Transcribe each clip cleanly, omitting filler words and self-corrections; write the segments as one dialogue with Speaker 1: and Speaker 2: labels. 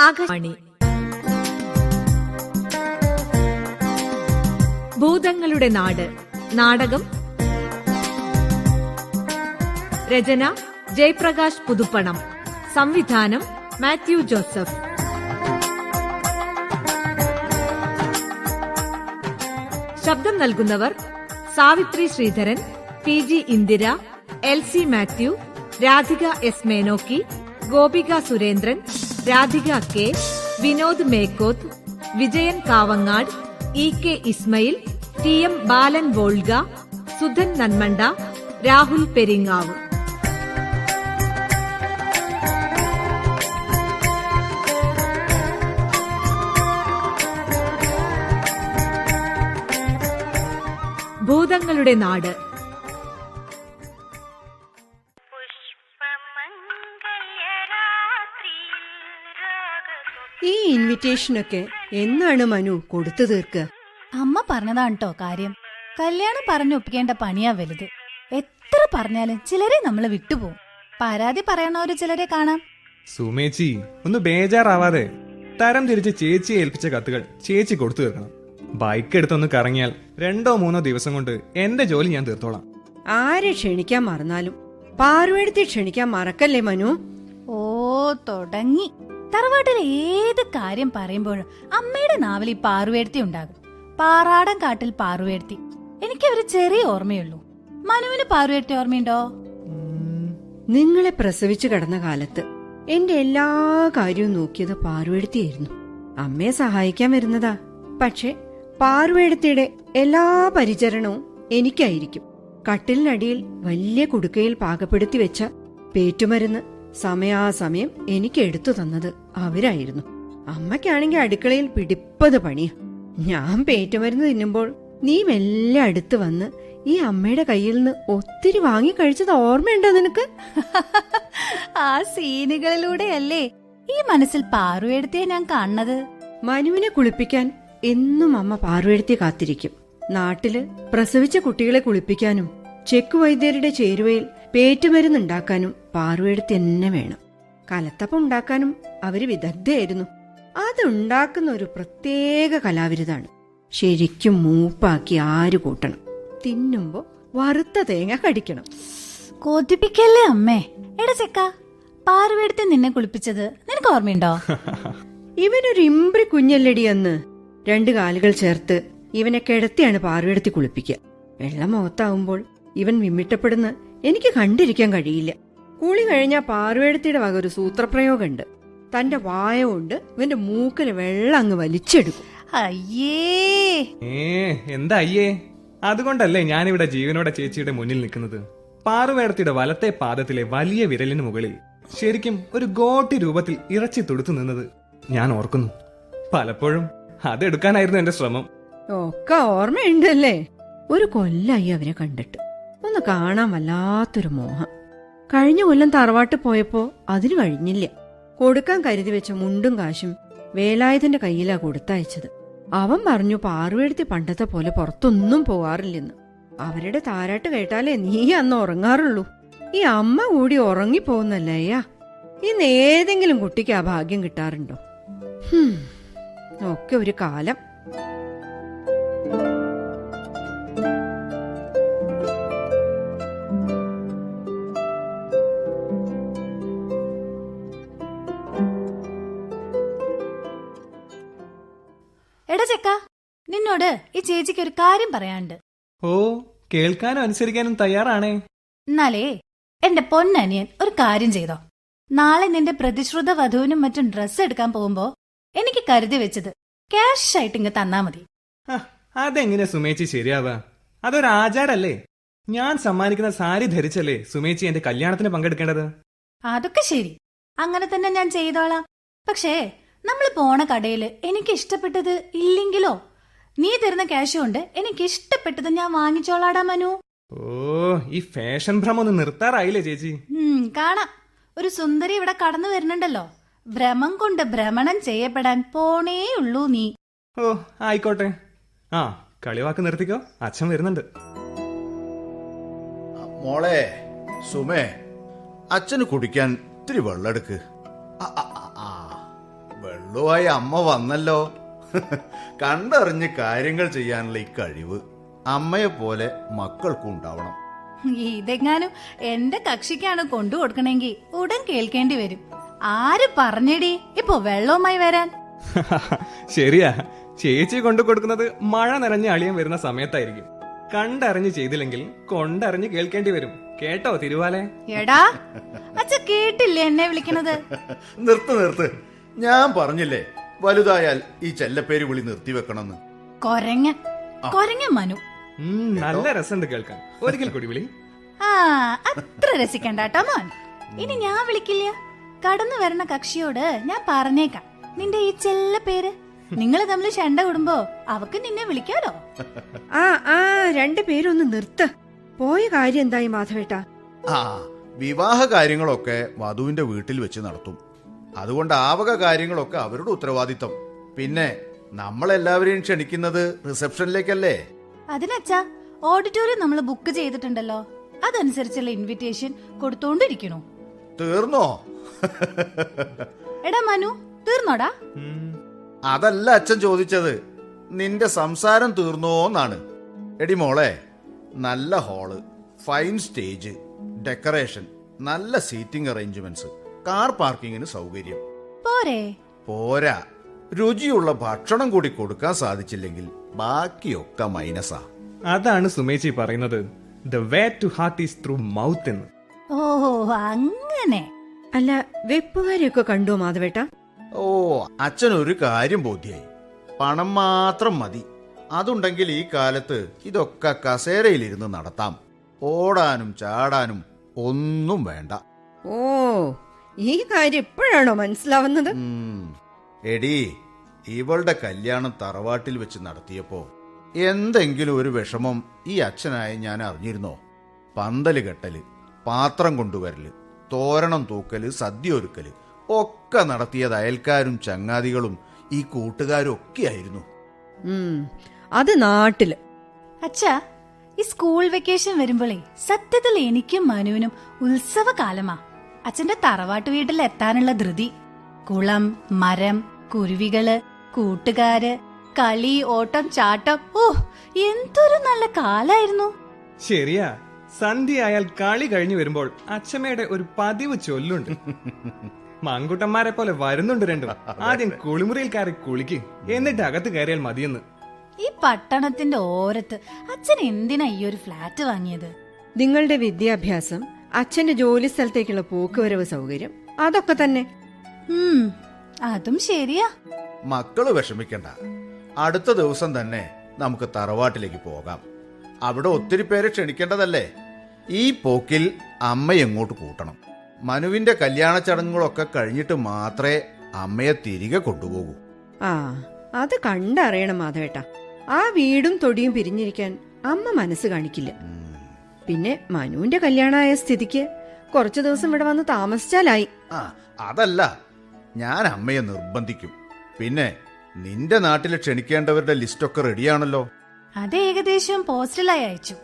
Speaker 1: ആകാശവാണി. ഭൂതങ്ങളുടെ നാട് നാടകം. രചന ജയപ്രകാശ് പുതുപ്പണം. സംവിധാനം മാത്യു ജോസഫ്. ശബ്ദം നൽകുന്നവർ Savithri Sreedharan, PG Indira, LC Mathew, Radhika S Menokki, Gopika Surendran, Radhika K, Vinod Mekkoth, Vijayan Kavangad, EK Ismail, TM Balan Volga, Sudhan Nanmanda, Rahul Peringav. ഭൂതങ്ങളുടെ നാട്.
Speaker 2: ഈ ഇൻവിറ്റേഷനൊക്കെ എന്നാണ് മനു കൊടുത്തു തീർക്കുക?
Speaker 3: അമ്മ പറഞ്ഞതാണ് ട്ടോ കാര്യം. കല്യാണം പറഞ്ഞൊപ്പിക്കേണ്ട പണിയാ വലുത്. എത്ര പറഞ്ഞാലും ചിലരെ നമ്മള് വിട്ടുപോകും. പരാതി പറയണവര് ചിലരെ കാണാം.
Speaker 4: സുമേച്ചി, ഒന്ന് ബേജാറാവാതെ തരം തിരിച്ച് ചേച്ചിയെ ഏൽപ്പിച്ച കത്തുകൾ ചേച്ചി കൊടുത്തു തീർക്കണം. ബൈക്ക് എടുത്തൊന്ന് കറങ്ങിയാൽ 2-3 ദിവസം കൊണ്ട് എന്റെ ജോലി ഞാൻ തീർത്തോളാം.
Speaker 2: ആരെ ക്ഷണിക്കാൻ മറന്നാലും പാർവെടുത്തി ക്ഷണിക്കാൻ മറക്കല്ലേ മനു?
Speaker 3: ഓ തുടങ്ങി. തറവാട്ടിലെ ഏത് കാര്യം പറയുമ്പോഴും അമ്മയുടെ നാവിൽ ഈ പാറുവേഴ്ത്തി ഉണ്ടാകും. പാറാടൻ കാട്ടിൽ പാറുവേഴ്ത്തി. എനിക്ക് ഒരു ചെറിയ ഓർമ്മയുള്ളൂ. മനുവിന് പാറുവേഴ്ത്തി ഓർമ്മയുണ്ടോ?
Speaker 2: നിങ്ങളെ പ്രസവിച്ചു കിടന്ന കാലത്ത് എന്റെ എല്ലാ കാര്യവും നോക്കിയത് പാർവെടുത്തിയായിരുന്നു. അമ്മയെ സഹായിക്കാൻ വരുന്നതാ. പക്ഷെ പാർവെടുത്തിയുടെ എല്ലാ പരിചരണവും എനിക്കായിരിക്കും. കട്ടിലിനടിയിൽ വലിയ കുടുക്കയിൽ പാകപ്പെടുത്തി വെച്ച പേറ്റുമരുന്ന് സമയാസമയം എനിക്ക് എടുത്തു തന്നത് അവരായിരുന്നു. അമ്മയ്ക്കാണെങ്കിൽ അടുക്കളയിൽ പിടിപ്പത് പണിയാ. ഞാൻ പേറ്റുമരുന്ന് തിന്നുമ്പോൾ നീ മെല്ലെ അടുത്ത് വന്ന് ഈ അമ്മയുടെ കയ്യിൽ നിന്ന് ഒത്തിരി വാങ്ങി കഴിച്ചത് ഓർമ്മയുണ്ടോ നിനക്ക്?
Speaker 3: ആ സീനുകളിലൂടെയല്ലേ ഈ മനസ്സിൽ പാറുവേഴ്ത്തിയെ ഞാൻ കാണുന്നത്.
Speaker 2: മനുവിനെ കുളിപ്പിക്കാൻ എന്നും അമ്മ പാർവെടുത്തി കാത്തിരിക്കും. നാട്ടില് പ്രസവിച്ച കുട്ടികളെ കുളിപ്പിക്കാനും ചെക്ക് വൈദ്യരുടെ ചേരുവയിൽ പേറ്റുമരുന്നുണ്ടാക്കാനും പാർവെടുത്തി തന്നെ വേണം. കലത്തപ്പം ഉണ്ടാക്കാനും അവര് വിദഗ്ധയായിരുന്നു. അതുണ്ടാക്കുന്ന ഒരു പ്രത്യേക കലാവിരുതാണ്. ശരിക്കും മൂപ്പാക്കി ആര് കൂട്ടണം. തിന്നുമ്പോ വറുത്ത തേങ്ങ കടിക്കണം.
Speaker 3: കൊതിപ്പിക്കല്ലേ അമ്മേ. എടാ ചെക്ക, പാറുവേഴ്ത്തി നിന്നെ കുളിപ്പിച്ചത് നിനക്ക് ഓർമ്മയുണ്ടോ?
Speaker 2: ഇവനൊരു ഇമ്പ്രി കുഞ്ഞല്ലടി അന്ന്. 2 കാലുകൾ ചേർത്ത് ഇവനെ കിടത്തിയാണ് പാർവെടുത്തി കുളിപ്പിക്കുക. വെള്ളം മുഖത്താവുമ്പോൾ ഇവൻ വിമ്മിട്ടപ്പെടുന്ന എനിക്ക് കണ്ടിരിക്കാൻ കഴിയില്ല. കുളി കഴിഞ്ഞാൽ പാർവെടുത്തിയുടെ വക ഒരു സൂത്രപ്രയോഗമുണ്ട്. തന്റെ വായ കൊണ്ട് ഇവന്റെ മൂക്കിൽ വെള്ളം അങ്ങ് വലിച്ചെടുക്കും.
Speaker 4: എന്താ അയ്യേ? അതുകൊണ്ടല്ലേ ഞാനിവിടെ ജീവനോടെ ചേച്ചിയുടെ മുന്നിൽ നിൽക്കുന്നത്. പാറുവേടത്തിയുടെ വലത്തെ പാദത്തിലെ വലിയ വിരലിന് മുകളിൽ ശരിക്കും ഒരു ഗോട്ടി രൂപത്തിൽ ഇറച്ചി തൊടുത്തു നിന്നത് ഞാൻ ഓർക്കുന്നു. പലപ്പോഴും അതെടുക്കാനായിരുന്നു എന്റെ ശ്രമം.
Speaker 2: ഒക്കെ ഓർമ്മയുണ്ടല്ലേ? ഒരു കൊല്ലായി അവരെ കണ്ടിട്ട്. ഒന്ന് കാണാൻ വല്ലാത്തൊരു മോഹം. കഴിഞ്ഞ കൊല്ലം തറവാട്ട് പോയപ്പോ അതിന് കഴിഞ്ഞില്ല. കൊടുക്കാൻ കരുതി വെച്ച മുണ്ടും കാശും വേലായുധന്റെ കയ്യിലാ കൊടുത്തയച്ചത്. അവൻ പറഞ്ഞു പാർവെടുത്തി പണ്ടത്തെ പോലെ പുറത്തൊന്നും പോവാറില്ലെന്ന്. അവരുടെ താരാട്ട് കേട്ടാലേ നീ അന്ന് ഉറങ്ങാറുള്ളൂ. ഈ അമ്മ കൂടി ഉറങ്ങിപ്പോകുന്നല്ലയ്യാ. ഇന്ന് ഏതെങ്കിലും കുട്ടിക്ക് ആ ഭാഗ്യം കിട്ടാറുണ്ടോ? ഒക്കെ ഒരു കാലം.
Speaker 3: എടാ ചെക്ക, നിന്നോട് ഈ ചേച്ചിക്ക് ഒരു കാര്യം പറയാനുണ്ട്.
Speaker 4: ഓ, കേൾക്കാനും അനുസരിക്കാനും തയ്യാറാണേ.
Speaker 3: എന്നാലേ എന്റെ പൊന്നനിയൻ ഒരു കാര്യം ചെയ്തോ. നാളെ നിന്റെ പ്രതിശ്രുത വധുവിനും മറ്റും ഡ്രസ്സ് എടുക്കാൻ പോകുമ്പോ എനിക്ക് കരുതി വെച്ചത് ക്യാഷ് ആയിട്ട് ഇങ്ങ് തന്നാ മതി.
Speaker 4: അതെങ്ങനെ സുമേച്ചി ശരിയാവാ? അതൊരു ആചാരല്ലേ. ഞാൻ സമ്മാനിക്കുന്ന സാരി ധരിച്ചല്ലേ സുമേച്ചി എന്റെ കല്യാണത്തിന് പങ്കെടുക്കേണ്ടത്.
Speaker 3: അതൊക്കെ ശരി, അങ്ങനെ തന്നെ ഞാൻ ചെയ്തോളാം. പക്ഷേ നമ്മൾ പോണ കടയില് എനിക്ക് ഇഷ്ടപ്പെട്ടത് ഇല്ലെങ്കിലോ നീ തരുന്ന ക്യാഷ് കൊണ്ട് എനിക്ക് ഇഷ്ടപ്പെട്ടത് ഞാൻ വാങ്ങിച്ചോളാടാ മനു.
Speaker 4: ഓ, ഈ ഫാഷൻ ഭ്രമം ഒന്ന് നിർത്താറായില്ലേ ചേച്ചി?
Speaker 3: കാണാം, ഒരു സുന്ദരി ഇവിടെ കടന്നു വരുന്നുണ്ടല്ലോ. ഭ്രമം കൊണ്ട് ഭ്രമണം ചെയ്യപ്പെടാൻ പോണേയുള്ളൂ നീ.
Speaker 4: ഓ, ആയിക്കോട്ടെ. ആ, കളിവാക്ക് നിർത്തിക്കോ, അച്ഛൻ വരുന്നുണ്ട്.
Speaker 5: മോളെ സുമേ, അച്ഛന് കുടിക്കാൻ ഇത്തിരി വെള്ളം എടുക്ക്. വെള്ളുവായി അമ്മ വന്നല്ലോ. കണ്ടറിഞ്ഞ് കാര്യങ്ങൾ ചെയ്യാനുള്ള ഈ കഴിവ് അമ്മയെ പോലെ മക്കൾക്കും ഉണ്ടാവണം.
Speaker 3: ഇതെങ്ങാനും എന്റെ കക്ഷിക്കാണ് കൊണ്ടു കൊടുക്കണമെങ്കിൽ ഉടൻ കേൾക്കേണ്ടി വരും. ആര് പറഞ്ഞേടി ഇപ്പൊ വെള്ളവുമായി വരാൻ?
Speaker 4: ശരിയാ, ചേച്ചി കൊണ്ടു കൊടുക്കുന്നത് മഴ നിറഞ്ഞ അളിയൻ വരുന്ന സമയത്തായിരിക്കും. കണ്ടറിഞ്ഞ് ചെയ്തില്ലെങ്കിൽ കൊണ്ടറിഞ്ഞ് കേൾക്കേണ്ടി വരും. കേട്ടോ തിരുവാലേ?
Speaker 3: എടാ അച്ഛ കേട്ടില്ലേ എന്നെ വിളിക്കണത്?
Speaker 5: നിർത്ത്. ഞാൻ പറഞ്ഞില്ലേ വലുതായാൽ ഈ ചെല്ലപ്പേര് വിളി നിർത്തിവെക്കണമെന്ന്.
Speaker 3: കൊരങ്ങ മനു.
Speaker 4: നല്ല രസമുണ്ട് കേൾക്കാൻ. ഒരിക്കൽ കൂടി വിളി.
Speaker 3: ആ അത്ര രസിക്കണ്ടാട്ടോ മോൻ. ഇനി ഞാൻ വിളിക്കില്ല. കടന്നു വരണ കക്ഷിയോട് ഞാൻ പറഞ്ഞേക്കാം നിന്റെ ഈ ചെല്ല പേര്. നിങ്ങൾ തമ്മിൽ ശണ്ട കൂടുമ്പോ അവക്ക് നിന്നെ വിളിക്കാലോ.
Speaker 2: ആ രണ്ടുപേരൊന്ന് നിർത്ത്. പോയ കാര്യം എന്തായി മാധവേട്ടാ?
Speaker 5: വിവാഹ കാര്യങ്ങളൊക്കെ വധുവിന്റെ വീട്ടിൽ വെച്ച് നടത്തും. അതുകൊണ്ട് ആവക കാര്യങ്ങളൊക്കെ അവരുടെ ഉത്തരവാദിത്തം. പിന്നെ നമ്മളെല്ലാവരെയും ക്ഷണിക്കുന്നത് റിസപ്ഷനിലേക്കല്ലേ?
Speaker 3: അതിനച്ഛാ ഓഡിറ്റോറിയം നമ്മൾ ബുക്ക് ചെയ്തിട്ടുണ്ടല്ലോ. അതനുസരിച്ചുള്ള ഇൻവിറ്റേഷൻ കൊടുത്തോണ്ടിരിക്കണോ?
Speaker 5: തീർന്നോ?
Speaker 3: എടാ മനു, തീർന്നോടാ?
Speaker 5: അതല്ല അച്ഛൻ ചോദിച്ചത്, നിന്റെ സംസാരം തീർന്നോന്നാണ്. എടി മോളെ, നല്ല ഹാള്, ഫൈൻ സ്റ്റേജ്, ഡെക്കറേഷൻ, നല്ല സീറ്റിംഗ് അറേഞ്ച്മെന്റ്സ്, കാർ പാർക്കിങ്ങിന് സൗകര്യം പോരാ. രുചിയുള്ള ഭക്ഷണം കൂടി കൊടുക്കാൻ സാധിച്ചില്ലെങ്കിൽ ബാക്കിയൊക്കെ മൈനസാ.
Speaker 4: അതാണ് സുമേച്ചി പറയുന്നത്, the way to heart is through mouth എന്ന്.
Speaker 3: ഓ അങ്ങനെ.
Speaker 2: അല്ല, വെപ്പുകാരെയൊക്കെ കണ്ടോ മാധവേട്ടാ?
Speaker 5: ഓ, അച്ഛനൊരു കാര്യം ബോധ്യായി. പണം മാത്രം മതി. അതുണ്ടെങ്കിൽ ഈ കാലത്ത് ഇതൊക്കെ കസേരയിലിരുന്ന് നടത്താം. ഓടാനും ചാടാനും ഒന്നും വേണ്ട.
Speaker 2: ഓ, ഈ കാര്യം ഇപ്പോഴാണോ മനസ്സിലാവുന്നത്?
Speaker 5: എടി, ഇവളുടെ കല്യാണം തറവാട്ടിൽ വെച്ച് നടത്തിയപ്പോ എന്തെങ്കിലും ഒരു വിഷമം ഈ അച്ഛനായി ഞാൻ അറിഞ്ഞിരുന്നോ? പന്തല് കെട്ടല്, പാത്രം കൊണ്ടുവരല്, തോരണം തൂക്കല്, സദ്യ ഒരുക്കല് ഒക്കെ നടത്തിയത് അയൽക്കാരും ചങ്ങാതികളും ഈ കൂട്ടുകാരും ഒക്കെ ആയിരുന്നു.
Speaker 2: അത് നാട്ടില്.
Speaker 3: അച്ഛാ, ഈ സ്കൂൾ വെക്കേഷൻ വരുമ്പോഴേ സത്യത്തിൽ എനിക്കും മനുവിനും ഉത്സവകാലമാ. അച്ഛന്റെ തറവാട്ട് വീട്ടിൽ എത്താനുള്ള ധൃതി. കുളം, മരം, കുരുവികള്, കൂട്ടുകാര്, കളി, ഓട്ടം, ചാട്ടം. ഓ, എന്തൊരു നല്ല കാലായിരുന്നു.
Speaker 4: ശരിയാ, സന്ധ്യയായാൽ കളി കഴിഞ്ഞു വരുമ്പോൾ അച്ഛമ്മയുടെ ഒരു പതിവ് ചൊല്ലുണ്ട്. മാങ്കുട്ടന്മാരെ പോലെ വരുന്നുണ്ട് രണ്ടും. ആദ്യം കുളിമുറിയിൽ കയറി കുളിക്ക്, എന്നിട്ട് അകത്ത് കയറിയാൽ മതിയെന്ന്.
Speaker 3: ഈ പട്ടണത്തിന്റെ ഓരത്ത് അച്ഛൻ എന്തിനാ ഈ ഒരു ഫ്ലാറ്റ് വാങ്ങിയത്?
Speaker 2: നിങ്ങളുടെ വിദ്യാഭ്യാസം, അച്ഛന്റെ ജോലി സ്ഥലത്തേക്കുള്ള പോക്കുവരവ് സൗകര്യം, അതൊക്കെ തന്നെ.
Speaker 3: അതും ശരിയാ.
Speaker 5: മക്കള് വിഷമിക്കണ്ട. അടുത്ത ദിവസം തന്നെ നമുക്ക് തറവാട്ടിലേക്ക് പോകാം. അവിടെ ഒത്തിരി പേരെ ക്ഷണിക്കേണ്ടതല്ലേ. ഈ പോക്കിൽ അമ്മ എങ്ങോട്ട് കൂട്ടണം. മനുവിന്റെ കല്യാണ ചടങ്ങുകളൊക്കെ കഴിഞ്ഞിട്ട് മാത്രമേ അമ്മയെ തിരികെ കൊണ്ടുപോകൂ.
Speaker 2: അത് കണ്ടറിയണം മാധവേട്ടാ. ആ വീടും തൊടിയും പിരിഞ്ഞിരിക്കാൻ അമ്മ മനസ്സ് കാണിക്കില്ല. പിന്നെ മനുവിന്റെ കല്യാണമായ സ്ഥിതിക്ക് കുറച്ചു ദിവസം ഇവിടെ വന്ന് താമസിച്ചാലായി.
Speaker 5: അതല്ല, ഞാൻ അമ്മയെ നിർബന്ധിക്കും. പിന്നെ നിന്റെ നാട്ടിൽ ക്ഷണിക്കേണ്ടവരുടെ ലിസ്റ്റൊക്കെ റെഡിയാണല്ലോ.
Speaker 3: അത് ഏകദേശം പോസ്റ്റലായി അയച്ചു.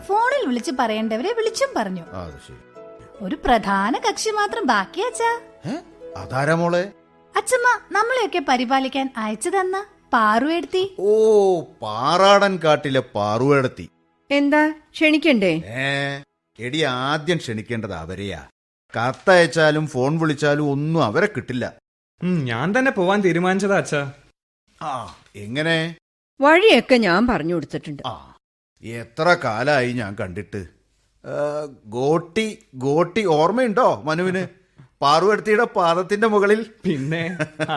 Speaker 3: ഫോണിൽ വിളിച്ചു പറയേണ്ടവരെ വിളിച്ചും പറഞ്ഞു. ഒരു പ്രധാന കക്ഷി മാത്രം ബാക്കിയാച്ചാ.
Speaker 5: അതാരാ മോളെ?
Speaker 3: അച്ഛമ്മ നമ്മളെയൊക്കെ പരിപാലിക്കാൻ അയച്ചു തന്ന പാറുവേടത്തി.
Speaker 5: ഓ, പാറാടൻ കാട്ടിലെ പാറുവേടത്തി.
Speaker 2: എന്താ, ക്ഷണിക്കണ്ടേ?
Speaker 5: എടി, ആദ്യം ക്ഷണിക്കേണ്ടത് അവരെയാ. കത്തയച്ചാലും ഫോൺ വിളിച്ചാലും ഒന്നും അവരെ കിട്ടില്ല.
Speaker 4: ഞാൻ തന്നെ പോവാൻ തീരുമാനിച്ചതാ അച്ഛാ.
Speaker 5: എങ്ങനെ?
Speaker 2: വഴിയൊക്കെ ഞാൻ പറഞ്ഞു കൊടുത്തിട്ടുണ്ട്.
Speaker 5: എത്ര കാലായി ഞാൻ കണ്ടിട്ട്. ഗോട്ടി ഓർമ്മയുണ്ടോ മനുവിന്? പാറുവെടുത്തിയുടെ പാദത്തിന്റെ മുകളിൽ.
Speaker 4: പിന്നെ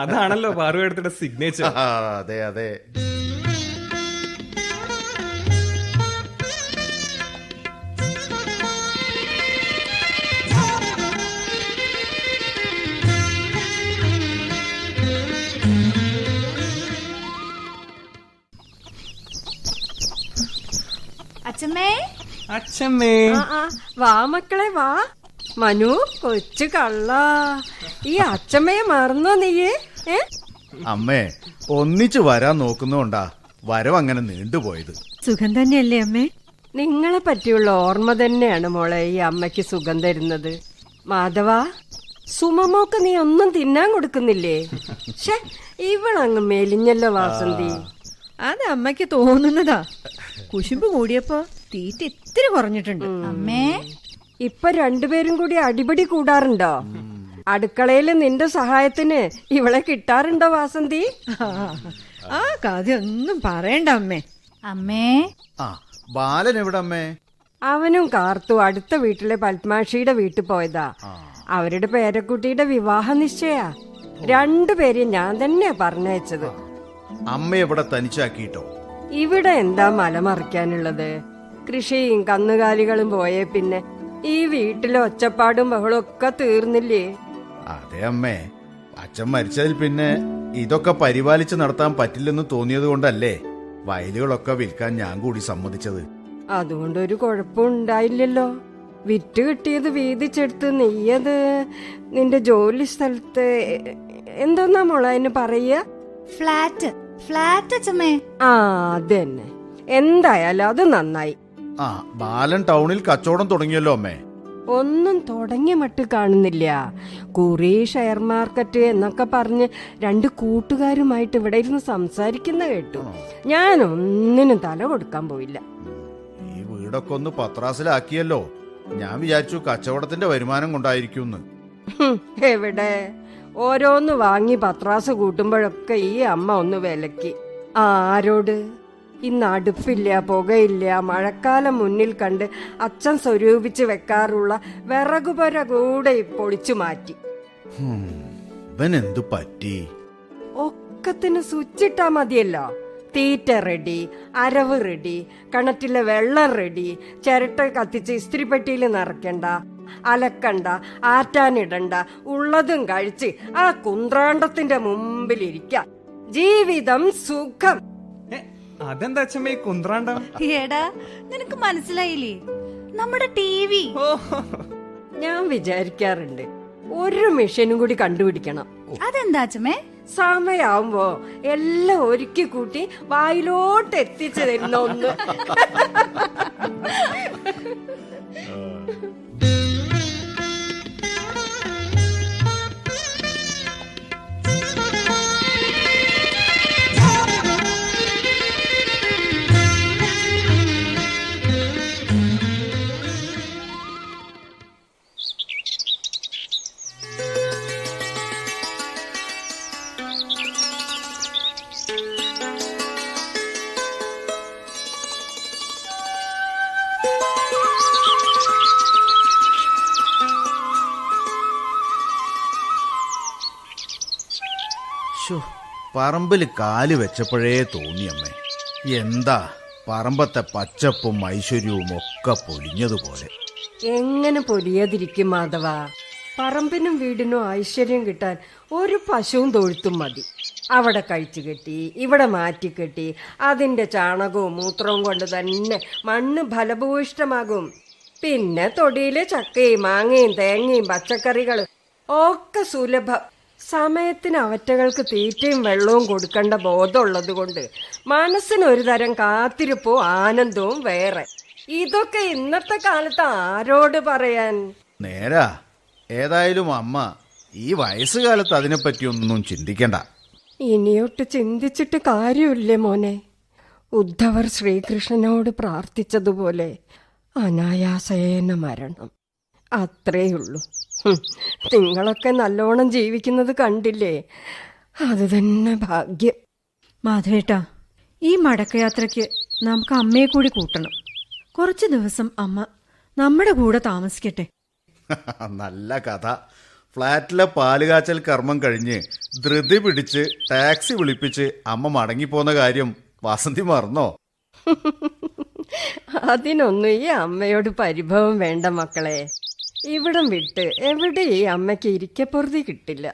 Speaker 4: അതാണല്ലോ പാറുവെടുത്തിയുടെ സിഗ്നേച്ചർ.
Speaker 5: അതെ അതെ.
Speaker 4: അച്ഛമ്മേ,
Speaker 6: വാ മക്കളെ വാ. മനു, കൊച്ചു കള്ള, ഈ അച്ഛമ്മയെ മറന്നോ നീയേ?
Speaker 5: അമ്മേ, ഒന്നിച്ചു വരാൻ നോക്കുന്നോണ്ടാ വരവ് അങ്ങനെ നീണ്ടുപോയത്.
Speaker 2: സുഖം തന്നെയല്ലേ അമ്മേ?
Speaker 6: നിങ്ങളെ പറ്റിയുള്ള ഓർമ്മ തന്നെയാണ് മോളെ ഈ അമ്മയ്ക്ക് സുഖം തരുന്നത്. മാധവ, സുമമോക്ക് നീ ഒന്നും തിന്നാൻ കൊടുക്കുന്നില്ലേ? ഷേ, ഇവളങ്ങ് മെലിഞ്ഞല്ലോ വാസന്തി.
Speaker 2: അത് അമ്മയ്ക്ക് തോന്നുന്നതാ. കുശുമ്പ് കൂടിയപ്പോ തീറ്റ ഇത്തിരി കുറഞ്ഞിട്ടുണ്ട്.
Speaker 3: അമ്മേ,
Speaker 6: ഇപ്പൊ രണ്ടുപേരും കൂടി അടിപിടി കൂടാറുണ്ടോ? അടുക്കളയില് നിന്റെ സഹായത്തിന് ഇവളെ കിട്ടാറുണ്ടോ വാസന്തി?
Speaker 2: ആ കഥയൊന്നും പറയണ്ട അമ്മേ.
Speaker 3: അമ്മേ,
Speaker 5: ആ ബാലൻ എവിടെ അമ്മേ?
Speaker 6: അവനും കാർത്തു അടുത്ത വീട്ടിലെ പത്മാക്ഷിയുടെ വീട്ടിൽ പോയതാ. അവരുടെ പേരക്കുട്ടിയുടെ വിവാഹ നിശ്ചയാ. രണ്ടുപേരെയും ഞാൻ തന്നെയാ പറഞ്ഞയച്ചത്.
Speaker 5: അമ്മ എവിടെ തനിച്ചാക്കിട്ടോ?
Speaker 6: ഇവിടെ എന്താ മലമറിക്കാനുള്ളത്? കൃഷിയും കന്നുകാലികളും പോയേ പിന്നെ ഈ വീട്ടിലെ ഒച്ചപ്പാടും ബഹളും ഒക്കെ തീർന്നില്ലേ?
Speaker 5: അതെ അമ്മേ, അച്ഛൻ മരിച്ചതിൽ പിന്നെ ഇതൊക്കെ പരിപാലിച്ച് നടത്താൻ പറ്റില്ലെന്ന് തോന്നിയത് കൊണ്ടല്ലേ വയലുകളൊക്കെ വിൽക്കാൻ ഞാൻ കൂടി സമ്മതിച്ചത്.
Speaker 6: അതുകൊണ്ടൊരു കുഴപ്പം ഉണ്ടായില്ലല്ലോ. വിറ്റ് കിട്ടിയത് വീതിച്ചെടുത്ത് നെയ്യത് നിന്റെ ജോലി സ്ഥലത്ത് എന്തോന്നാ മോളെ അതിന് പറയുക?
Speaker 3: ഫ്ലാറ്റ് അച്ഛമ്മേ.
Speaker 6: ആ അത് തന്നെ. എന്തായാലും അത് നന്നായി.
Speaker 5: ആ ബാലൻ ടൗണിൽ കച്ചവടം തുടങ്ങിയല്ലോ അമ്മേ.
Speaker 6: ഒന്നും തുടങ്ങിയ മട്ട് കാണുന്നില്ല. കുറി ഷെയർ മാർക്കറ്റ് എന്നൊക്കെ പറഞ്ഞ് രണ്ട് കൂട്ടുകാരുമായിട്ട് ഇവിടെ ഇരുന്ന് സംസാരിക്കുന്ന കേട്ടു. ഞാൻ ഒന്നിനും തല കൊടുക്കാൻ പോയില്ല.
Speaker 5: ഈ വീടൊക്കെ ഒന്ന് പത്രാസിലാക്കിയല്ലോ. ഞാൻ വിചാരിച്ചു കച്ചവടത്തിന്റെ വരുമാനം കൊണ്ടായിരിക്കും.
Speaker 6: എവിടെ, ഓരോന്ന് വാങ്ങി പത്രാസ് കൂട്ടുമ്പോഴൊക്കെ ഈ അമ്മ ഒന്ന് വിലക്കി. ആരോട്? ഇന്ന് അടുപ്പില്ല, പുകയില്ല, മഴക്കാലം മുന്നിൽ കണ്ട് അച്ഛൻ സ്വരൂപിച്ച് വെക്കാറുള്ള വിറകുപുര കൂടെ പൊളിച്ചു മാറ്റി.
Speaker 5: ഇവനെന്തു പറ്റി?
Speaker 6: ഒക്കത്തിന് സ്വിച്ചിട്ടാ മതിയല്ലോ. തീറ്റ റെഡി, അരവ് റെഡി, കിണറ്റിലെ വെള്ളം റെഡി, ചിരട്ട കത്തിച്ച് ഇസ്തിരിപ്പെട്ടിയിൽ നിറയ്ക്കണ്ട, അലക്കണ്ട, ആറ്റാനിടണ്ട, ഉള്ളതും കഴിച്ച് ആ കുന്ത്രാണ്ടത്തിന്റെ മുമ്പിലിരിക്കാം. ജീവിതം സുഖം.
Speaker 4: അതെന്താ അച്ഛമ്മ ഈ കുന്ത്രാണ്ടം?
Speaker 3: എടാ, നിനക്ക് മനസ്സിലായില്ലേ? നമ്മുടെ TV.
Speaker 6: ഞാൻ വിചാരിക്കാറുണ്ട് ഒരു മെഷീനും കൂടി കണ്ടുപിടിക്കണം.
Speaker 3: അതെന്താ അച്ഛമ്മേ?
Speaker 6: സമയാവുമ്പോ എല്ലാം ഒരുക്കി കൂട്ടി വായിലോട്ട് എത്തിച്ചു തരുന്ന ഒന്ന്.
Speaker 5: പറമ്പിൽ കാല് വെച്ചപ്പോഴേ തോന്നിയമ്മേ, എന്താ പറമ്പത്തെ പച്ചപ്പും ഐശ്വര്യവും ഒക്കെ പൊലിഞ്ഞതുപോലെ.
Speaker 6: എങ്ങനെ പൊലിയാതിരിക്കും മാധവ? പറമ്പിനും വീടിനും ഐശ്വര്യം കിട്ടാൻ ഒരു പശുവും തൊഴുത്തും മതി. അവിടെ കഴിച്ചു കെട്ടി, ഇവിടെ മാറ്റിക്കെട്ടി, അതിന്റെ ചാണകവും മൂത്രവും കൊണ്ട് തന്നെ മണ്ണ് ഫലഭൂയിഷ്ടമാകും. പിന്നെ തൊടിയിലെ ചക്കയും മാങ്ങയും തേങ്ങയും പച്ചക്കറികളും ഒക്കെ സുലഭം. സമയത്തിന് അവറ്റകൾക്ക് തീറ്റയും വെള്ളവും കൊടുക്കേണ്ട ബോധമുള്ളത് കൊണ്ട് മനസ്സിനൊരു തരം കാത്തിരിപ്പോ ആനന്ദവും വേറെ. ഇതൊക്കെ ഇന്നത്തെ കാലത്ത് ആരോട് പറയാൻ?
Speaker 5: നേരാ. ഏതായാലും അമ്മ ഈ വയസ്സുകാലത്ത് അതിനെപ്പറ്റിയൊന്നും ചിന്തിക്കണ്ട.
Speaker 6: ഇനിയൊട്ട് ചിന്തിച്ചിട്ട് കാര്യമില്ലേ മോനെ? ഉദ്ധവർ ശ്രീകൃഷ്ണനോട് പ്രാർത്ഥിച്ചതുപോലെ അനായാസേന മരണം, അത്രേയുള്ളൂ. നിങ്ങളൊക്കെ നല്ലോണം ജീവിക്കുന്നത് കണ്ടില്ലേ? അത് തന്നെ ഭാഗ്യം.
Speaker 2: മാധവേട്ടാ, ഈ മടക്കയാത്രയ്ക്ക് നമുക്ക് അമ്മയെ കൂടി കൂട്ടണം. കുറച്ചു ദിവസം അമ്മ നമ്മുടെ കൂടെ താമസിക്കട്ടെ.
Speaker 5: നല്ല കഥ. ഫ്ലാറ്റിലെ പാലുകാച്ചൽ കർമ്മം കഴിഞ്ഞ് ധൃതി പിടിച്ച് ടാക്സി വിളിപ്പിച്ച് അമ്മ മടങ്ങിപ്പോന്ന കാര്യം വാസന്തി മറന്നോ?
Speaker 6: അതിനൊന്നും ഈ അമ്മയോട് പരിഭവം വേണ്ട മക്കളെ. ഇവിടം വിട്ട് എവിടെ ഈ അമ്മയ്ക്ക് ഇരിക്കപ്പുറതി കിട്ടില്ല.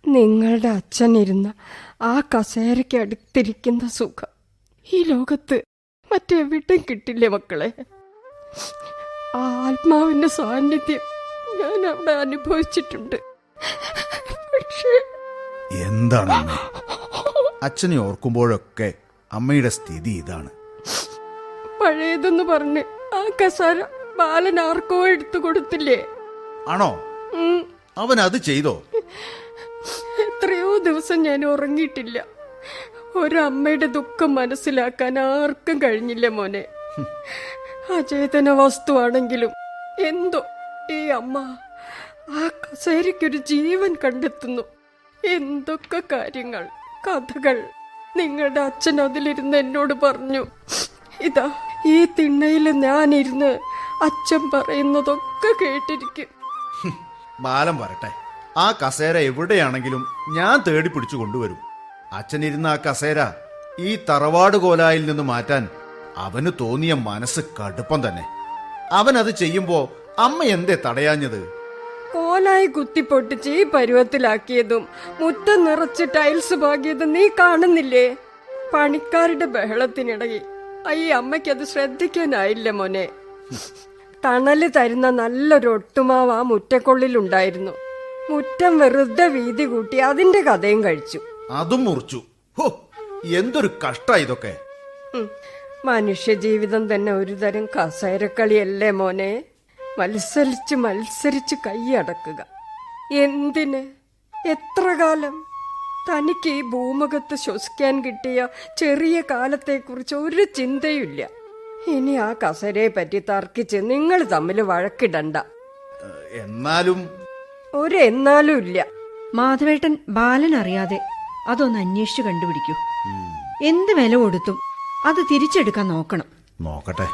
Speaker 6: നിങ്ങളുടെ അച്ഛൻ ഇരുന്ന ആ കസേരയ്ക്ക് അടുത്തിരിക്കുന്ന സുഖം ഈ ലോകത്ത് മറ്റെവിടെയും കിട്ടില്ലേ മക്കളെ? ആ ആത്മാവിന്റെ സാന്നിധ്യം ഞാൻ അവിടെ അനുഭവിച്ചിട്ടുണ്ട്. പക്ഷേ
Speaker 5: എന്താണ് അച്ഛനെ ഓർക്കുമ്പോഴൊക്കെ അമ്മയുടെ സ്ഥിതി ഇതാണ്.
Speaker 6: പഴയതെന്ന് പറഞ്ഞ് ആ കസാര ബാലൻ ആർക്കോ എടുത്തു കൊടുത്തില്ലേ?
Speaker 5: ആണോ? അവൻ അത് ചെയ്തോ?
Speaker 6: എത്രയോ ദിവസം ഞാൻ ഉറങ്ങിയിട്ടില്ല. ഒരമ്മയുടെ ദുഃഖം മനസ്സിലാക്കാൻ ആർക്കും കഴിഞ്ഞില്ല മോനെ. അചേതന വസ്തുവാണെങ്കിലും എന്തോ ഈ അമ്മ ആ കസേരയ്ക്കൊരു ജീവൻ കണ്ടെത്തുന്നു. എന്തൊക്കെ കാര്യങ്ങൾ, കഥകൾ നിങ്ങളുടെ അച്ഛൻ അതിലിരുന്ന് എന്നോട് പറഞ്ഞു. ഇതാ ഈ തിണ്ണയിൽ ഞാനിരുന്ന് അച്ഛൻ പറയുന്നതൊക്കെ കേട്ടിരിക്കും.
Speaker 5: ബാലം വരട്ടെ, ആ കസേര എവിടെയാണെങ്കിലും ഞാൻ തേടി പിടിച്ചു കൊണ്ടുവരും. അച്ഛനിരുന്ന ആ കസേര ഈ തറവാട് കോലായിൽ നിന്ന് മാറ്റാൻ അവന് തോന്നിയ മനസ്സ് കടുപ്പം തന്നെ. അവൻ അത് ചെയ്യുമ്പോ അമ്മ എന്തേ തടയാഞ്ഞത്?
Speaker 6: കോലായി കുത്തിപ്പൊട്ടിച്ച് ഈ പരുവത്തിലാക്കിയതും മുറ്റം നിറച്ച് ടൈൽസ് പാകിയതും നീ കാണുന്നില്ലേ? പണിക്കാരുടെ ബഹളത്തിനിടയിൽ ഈ അമ്മയ്ക്കത് ശ്രദ്ധിക്കാനായില്ല മോനെ. തണല് തരുന്ന നല്ലൊരു ഒട്ടുമാവ് ആ മുറ്റക്കൊള്ളിലുണ്ടായിരുന്നു. മുറ്റം വെറുതെ വീതി കൂട്ടി അതിന്റെ കഥയും കഴിച്ചു.
Speaker 5: അതും മുറിച്ചു. ഹോ, എന്തൊരു കഷ്ട ഇതൊക്കെ.
Speaker 6: മനുഷ്യജീവിതം തന്നെ ഒരു തരം കസേരക്കളിയല്ലേ മോനെ? മത്സരിച്ച് മത്സരിച്ച് കൈയടക്കുക. എന്തിന്? എത്ര കാലം? തനിക്ക് ഈ ഭൂമുഖത്ത് ശ്വസിക്കാൻ കിട്ടിയ ചെറിയ കാലത്തെക്കുറിച്ച് ഒരു ചിന്തയുമില്ല. ഇനി ആ കസേരയെ പറ്റി തർക്കിച്ച് നിങ്ങൾ തമ്മിൽ വഴക്കിടണ്ട.
Speaker 5: എന്നാലും
Speaker 6: എന്നാലും ഇല്ല.
Speaker 2: മാധവേട്ടൻ ബാലൻ അറിയാതെ അതൊന്ന് അന്വേഷിച്ചു കണ്ടുപിടിക്കൂ. എന്ത് വില കൊടുത്തും അത് തിരിച്ചെടുക്കാൻ നോക്കണം.
Speaker 5: നോക്കട്ടെ.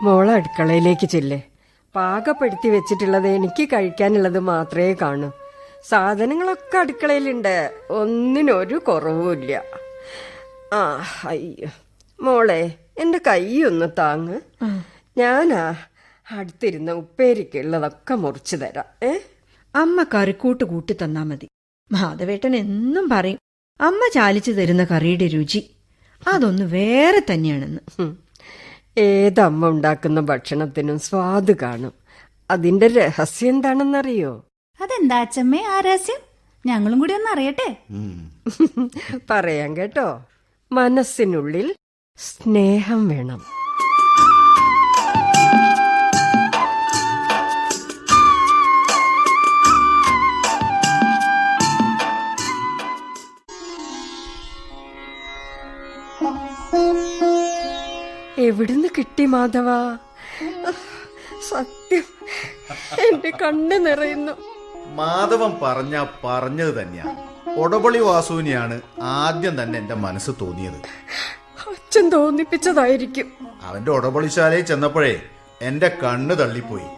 Speaker 6: മോളെ അടുക്കളയിലേക്ക് ചെല്ലേ. പാകപ്പെടുത്തി വെച്ചിട്ടുള്ളത് എനിക്ക് കഴിക്കാനുള്ളത് മാത്രമേ കാണൂ. സാധനങ്ങളൊക്കെ അടുക്കളയിലുണ്ട്, ഒന്നിനൊരു കുറവുമില്ല. ആ അയ്യോ മോളെ, എന്റെ കൈ ഒന്ന് താങ്ങ്. ഞാനാ അടുത്തിരുന്ന ഉപ്പേരിക്കുള്ളതൊക്കെ മുറിച്ചു തരാം.
Speaker 2: അമ്മ കറിക്കൂട്ട് കൂട്ടി തന്നാ മതി. മാധവേട്ടൻ എന്നും പറയും അമ്മ ചാലിച്ചു തരുന്ന കറിയുടെ രുചി അതൊന്ന് വേറെ തന്നെയാണെന്ന്.
Speaker 6: ഏതമ്മ ഉണ്ടാക്കുന്ന ഭക്ഷണത്തിനും സ്വാദ് കാണും. അതിന്റെ രഹസ്യം എന്താണെന്നറിയോ?
Speaker 3: അതെന്താ അച്ഛമ്മേ ആ രഹസ്യം? ഞങ്ങളും കൂടി ഒന്ന് അറിയട്ടെ.
Speaker 6: പറയാം കേട്ടോ. മനസ്സിനുള്ളിൽ സ്നേഹം വേണം. എവിടുന്ന് കിട്ടി മാധവ? സത്യം എന്റെ കണ്ണ് നിറയുന്നു.
Speaker 5: മാധവൻ പറഞ്ഞത് തന്നെയാ. ഒടപൊളി വാസുവിനെയാണ് ആദ്യം തന്നെ എന്റെ മനസ്സ് തോന്നിയത്.
Speaker 6: അച്ഛൻ തോന്നിപ്പിച്ചതായിരിക്കും.
Speaker 5: അവന്റെ ഒടപൊളിശാലയിൽ ചെന്നപ്പോഴേ എന്റെ കണ്ണ് തള്ളിപ്പോയി.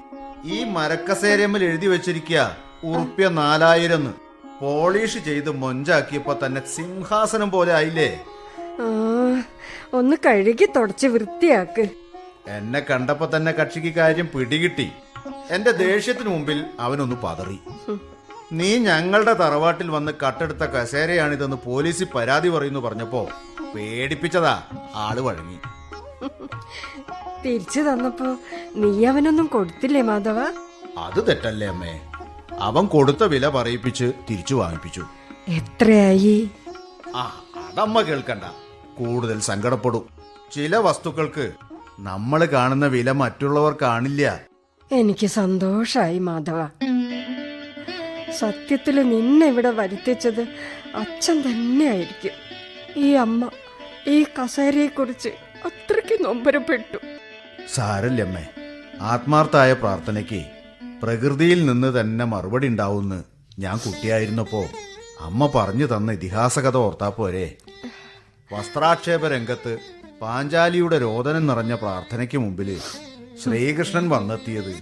Speaker 5: ഈ മരക്കസേരമ്മൽ എഴുതി വെച്ചിരിക്കുക ഉറുപ്പ്യ 4000 പോളിഷ് ചെയ്ത് മൊഞ്ചാക്കിയപ്പോ തന്നെ സിംഹാസനം പോലെ ആയില്ലേ.
Speaker 6: ഒന്ന് കഴുകി തുടച്ച് വൃത്തിയാക്ക്.
Speaker 5: എന്നെ കണ്ടപ്പോ തന്നെ കക്ഷിക്ക് കാര്യം പിടികിട്ടി. എന്റെ ദേഷ്യത്തിന് മുമ്പിൽ അവനൊന്ന് പതറി. നീ ഞങ്ങളുടെ തറവാട്ടിൽ വന്ന് കട്ടെടുത്ത കസേരയാണിതെന്ന് പോലീസിൽ പരാതി പറയുന്നു പറഞ്ഞപ്പോ പേടിപ്പിച്ചതാ. ആള് വഴങ്ങി.
Speaker 6: തിരിച്ചു തന്നപ്പോ നീ അവനൊന്നും കൊടുത്തില്ലേ മാധവ?
Speaker 5: അത് തെറ്റല്ലേ അമ്മേ. അവൻ കൊടുത്ത വില പറയിപ്പിച്ച് തിരിച്ചു വാങ്ങിപ്പിച്ചു.
Speaker 6: എത്രയായി?
Speaker 5: അതമ്മ കേൾക്കണ്ട, കൂടുതൽ സങ്കടപ്പെടും. ചില വസ്തുക്കൾക്ക് നമ്മൾ കാണുന്ന വില മറ്റുള്ളവർ കാണില്ല.
Speaker 6: എനിക്ക് സന്തോഷായി മാധവ. സത്യത്തില് നിന്നെ ഇവിടെ വരുത്തിച്ചത് അച്ഛൻ തന്നെയായിരിക്കും. ഈ അമ്മ ഈ കസേരയെ കുറിച്ച് അത്രയ്ക്ക് നൊമ്പരപ്പെട്ടു.
Speaker 5: സാരല്ലമ്മേ, ആത്മാർത്ഥായ പ്രാർത്ഥനയ്ക്ക് പ്രകൃതിയിൽ നിന്ന് തന്നെ മറുപടി ഉണ്ടാവുമെന്ന് ഞാൻ കുട്ടിയായിരുന്നപ്പോ അമ്മ പറഞ്ഞു തന്ന ഇതിഹാസ കഥ ഓർത്താ പോരെ. വസ്ത്രാക്ഷേപ രംഗത്ത് പാഞ്ചാലിയുടെ രോദനം നിറഞ്ഞ പ്രാർത്ഥനയ്ക്ക് മുമ്പില് ശ്രീകൃഷ്ണൻ വന്നെത്തിയത്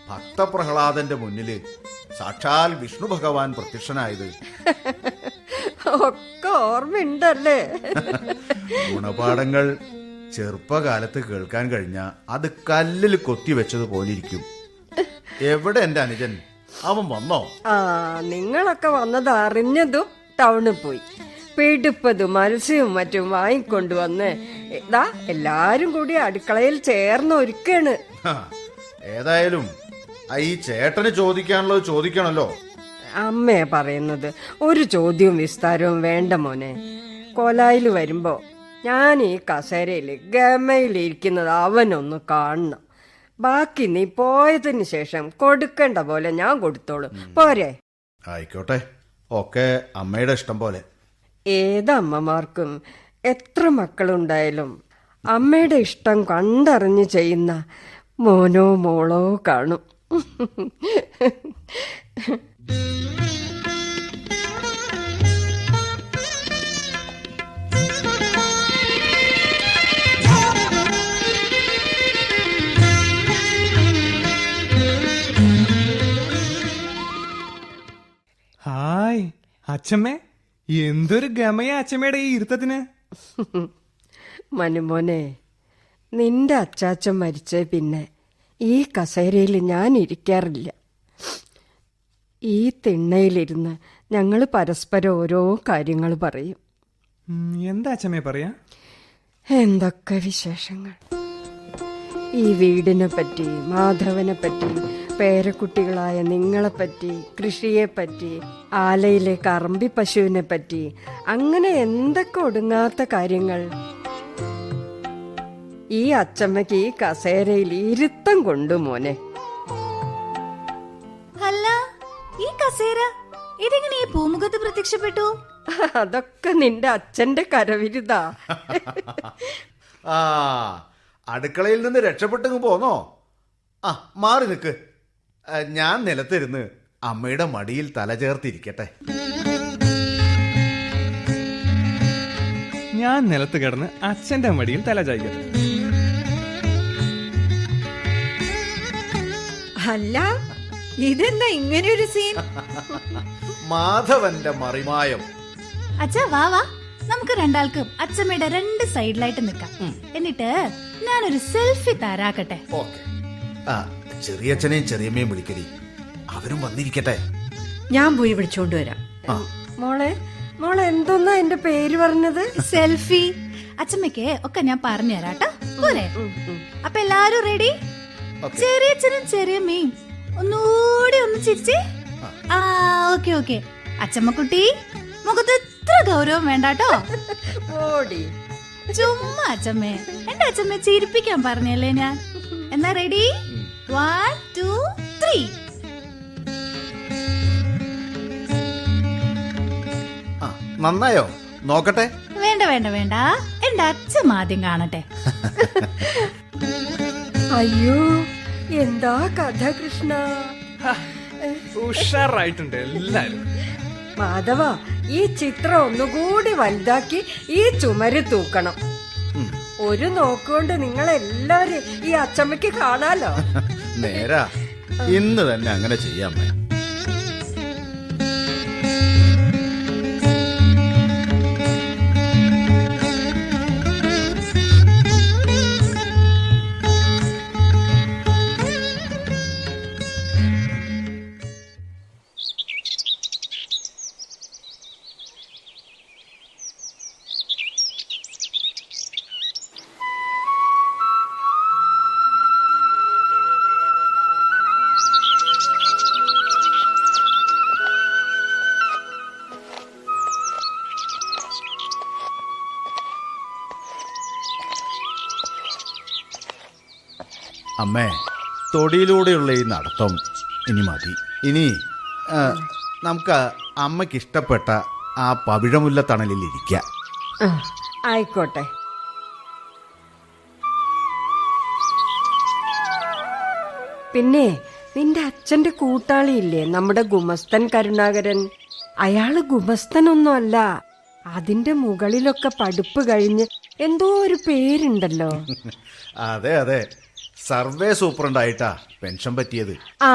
Speaker 5: ഭക്തപ്രഹ്ലാദന്റെ മുന്നില് സാക്ഷാൽ വിഷ്ണു ഭഗവാൻ പ്രത്യക്ഷനായത്
Speaker 6: ഒക്കെ ഓർമ്മയുണ്ടല്ലേ?
Speaker 5: ഗുണപാഠങ്ങൾ ചെറുപ്പകാലത്ത് കേൾക്കാൻ കഴിഞ്ഞ അത് കല്ലിൽ കൊത്തിവെച്ചതുപോലിരിക്കും. എവിടെ എന്റെ അനുജൻ? അവൻ വന്നോ?
Speaker 6: നിങ്ങളൊക്കെ വന്നത് അറിഞ്ഞതും ടൗണിൽ പോയി പിടിപ്പതും മത്സ്യവും മറ്റും വാങ്ങിക്കൊണ്ടുവന്ന് ഇതാ എല്ലാരും കൂടി അടുക്കളയിൽ ചേർന്ന് ഒരുക്കാണ്.
Speaker 5: ഏതായാലും ഈ ചേട്ടന് ചോദിക്കാനുള്ളത് ചോദിക്കണല്ലോ.
Speaker 6: അമ്മയെ പറയുന്നത് ഒരു ചോദ്യവും വിസ്താരവും വേണ്ട മോനെ. കോലായിൽ വരുമ്പോ ഞാൻ ഈ കസേരയില് ഗമയിലിരിക്കുന്നത് അവനൊന്ന് കാണണം. ബാക്കി നീ പോയതിന് ശേഷം കൊടുക്കേണ്ട പോലെ ഞാൻ കൊടുത്തോളും. പോരെ?
Speaker 5: ആയിക്കോട്ടെ, ഒക്കെ അമ്മയുടെ ഇഷ്ടം പോലെ.
Speaker 6: ഏതമ്മമാർക്കും എത്ര മക്കളുണ്ടായാലും അമ്മയുടെ ഇഷ്ടം കണ്ടറിഞ്ഞ് ചെയ്യുന്ന മോനോ മോളോ കാണും.
Speaker 4: ഹായ് അച്ഛമ്മേ, എന്തൊരു ഗമയാ അച്ഛമ്മയുടെ ഈ ഇരുത്തത്തിന്.
Speaker 6: മനുമോനെ, നിന്റെ അച്ചാച്ചൻ മരിച്ചേ പിന്നെ ഈ കസേരയിൽ ഞാൻ ഇരിക്കാറില്ല. ഈ തിണ്ണയിലിരുന്ന് ഞങ്ങൾ പരസ്പരം ഓരോ കാര്യങ്ങൾ പറയും.
Speaker 4: എന്താ അച്ഛമ്മേ പറയാ?
Speaker 6: എന്തൊക്കെ വിശേഷങ്ങൾ. ഈ വീടിനെ പറ്റി, മാധവനെ പറ്റി, പേരക്കുട്ടികളായ നിങ്ങളെപ്പറ്റി, കൃഷിയെപ്പറ്റി, ആലയിലെ കറമ്പി പശുവിനെ പറ്റി, അങ്ങനെ എന്തൊക്കെ ഒടുങ്ങാത്ത കാര്യങ്ങൾ. ഈ അച്ചമ്മയ്ക്ക് ഈ കസേരയിൽ ഇരുത്തം കൊണ്ടു മോനെ.
Speaker 3: അല്ല, ഈ കസേര ഇതെങ്ങനെ ഈ പൂമുഖത്ത് പ്രത്യക്ഷപ്പെട്ടു?
Speaker 6: അതൊക്കെ നിന്റെ അച്ഛന്റെ കരവിരുതാ.
Speaker 5: ആ, അടുക്കളയിൽ നിന്ന് രക്ഷപ്പെട്ടങ്ങ് പോന്നോ? ആ, മാറി നിൽക്ക്. ഞാൻ നിലത്തിരുന്ന് അമ്മയുടെ മടിയിൽ തല ചേർത്തിരിക്കട്ടെ.
Speaker 4: ഞാൻ നിലത്ത് കിടന്ന് അച്ഛന്റെ മടിയിൽ തല ചായ്ക്കട്ടെ.
Speaker 2: അല്ല, ഇതെന്താ ഇങ്ങനെയൊരു സീൻ?
Speaker 5: മാധവന്റെ മറിമായം.
Speaker 3: അച്ഛാ വാ വാ, നമുക്ക് രണ്ടാൾക്കും അച്ഛമ്മയുടെ രണ്ട് സൈഡിലായിട്ട് നിൽക്കാം. എന്നിട്ട് ഞാനൊരു സെൽഫി തരാക്കട്ടെ.
Speaker 5: ഓക്കെ. ആ, ചെറിയച്ഛനെയും ചെറിയമ്മയും വിളിക്കരി, അവരും വന്നിരിക്കട്ടെ.
Speaker 2: ഞാൻ പോയി വിളിച്ചോണ്ട് വരാം.
Speaker 6: മോളെ എന്തോന്നാ എന്റെ പേര് പറഞ്ഞത്?
Speaker 3: സെൽഫി. അച്ഛമ്മയ്ക്ക് ഒക്കെ ഞാൻ പറഞ്ഞു തരാട്ടോ, പോരെ? അപ്പൊ എല്ലാരും റെഡി? ചെറിയച്ഛനും ചെറിയമ്മയും ഒന്നുകൂടി ഒന്ന് ചിരിച്ചേ. ആ, ഓക്കെ ഓക്കെ. അച്ഛമ്മക്കുട്ടി, മുഖത്ത് ഇത്ര ഗൗരവം വേണ്ടാട്ടോ.
Speaker 6: ഓടി
Speaker 3: ചുമ്മാ അച്ഛമ്മേ, എന്റെ അച്ഛമ്മ ചിരിപ്പിക്കാൻ പറഞ്ഞല്ലേ ഞാൻ. എന്നാ റെഡി? 1 2 3.
Speaker 5: നന്നായോ? നോക്കട്ടെ.
Speaker 3: വേണ്ട വേണ്ട വേണ്ട, എന്റെ അച്ഛൻ ആദ്യം കാണട്ടെ.
Speaker 6: അയ്യോ, എന്താ കഥ കൃഷ്ണ.
Speaker 4: ഉഷാറായിട്ടുണ്ട് എല്ലാരും.
Speaker 6: മാധവ, ഈ ചിത്രം ഒന്നുകൂടി വലുതാക്കി ഈ ചുമര് തൂക്കണം. ഒരു നോക്കുകൊണ്ട് നിങ്ങളെല്ലാവരും ഈ അച്ചമ്മയ്ക്ക് കാണാലോ.
Speaker 5: നേരാ, ഇന്ന് തന്നെ അങ്ങനെ ചെയ്യാമേ. അമ്മേ, തൊടിയിലൂടെയുള്ള ഈ നടത്തം ഇനി മതി. ഇനി നമുക്ക് അമ്മയ്ക്ക് ഇഷ്ടപ്പെട്ട ആ പവിഴമുല്ല തണലിൽ ഇരിക്കാം.
Speaker 6: ആയിക്കോട്ടെ. പിന്നെ നിന്റെ അച്ഛന്റെ കൂട്ടാളിയില്ലേ, നമ്മുടെ ഗുമസ്തൻ കരുണാകരൻ? അയാള് ഗുമസ്തനൊന്നും അല്ല, അതിന്റെ മുകളിലൊക്കെ പഠിപ്പ് കഴിഞ്ഞ് എന്തോ ഒരു പേരുണ്ടല്ലോ.
Speaker 5: അതെ അതെ, സർവേ സൂപ്രണ്ടായിട്ടാ പെൻഷൻ പറ്റിയത്.
Speaker 6: ആ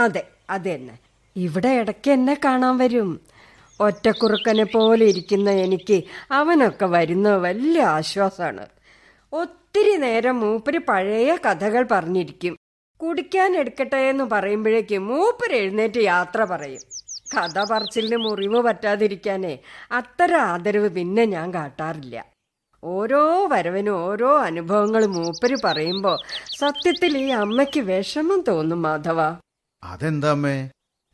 Speaker 6: അതെ, അത് തന്നെ. ഇവിടെ ഇടയ്ക്ക് എന്നെ കാണാൻ വരും. ഒറ്റക്കുറുക്കനെ പോലെ ഇരിക്കുന്ന എനിക്ക് അവനൊക്കെ വരുന്നത് വലിയ ആശ്വാസമാണ്. ഒത്തിരി നേരം മൂപ്പര് പഴയ കഥകൾ പറഞ്ഞിരിക്കും. കുടിക്കാൻ എടുക്കട്ടെ എന്ന് പറയുമ്പോഴേക്കും മൂപ്പര് എഴുന്നേറ്റ് യാത്ര പറയും. കഥ പറച്ചിലിന് മുറിവ് പറ്റാതിരിക്കാനേ അത്തരം ആദരവ് പിന്നെ ഞാൻ കാട്ടാറില്ല. ഓരോ വരവിനും ഓരോ അനുഭവങ്ങൾ മൂപ്പര് പറയുമ്പോ സത്യത്തിൽ ഈ അമ്മയ്ക്ക് വിഷമം തോന്നും മാധവ.
Speaker 5: അതെന്താ അമ്മേ?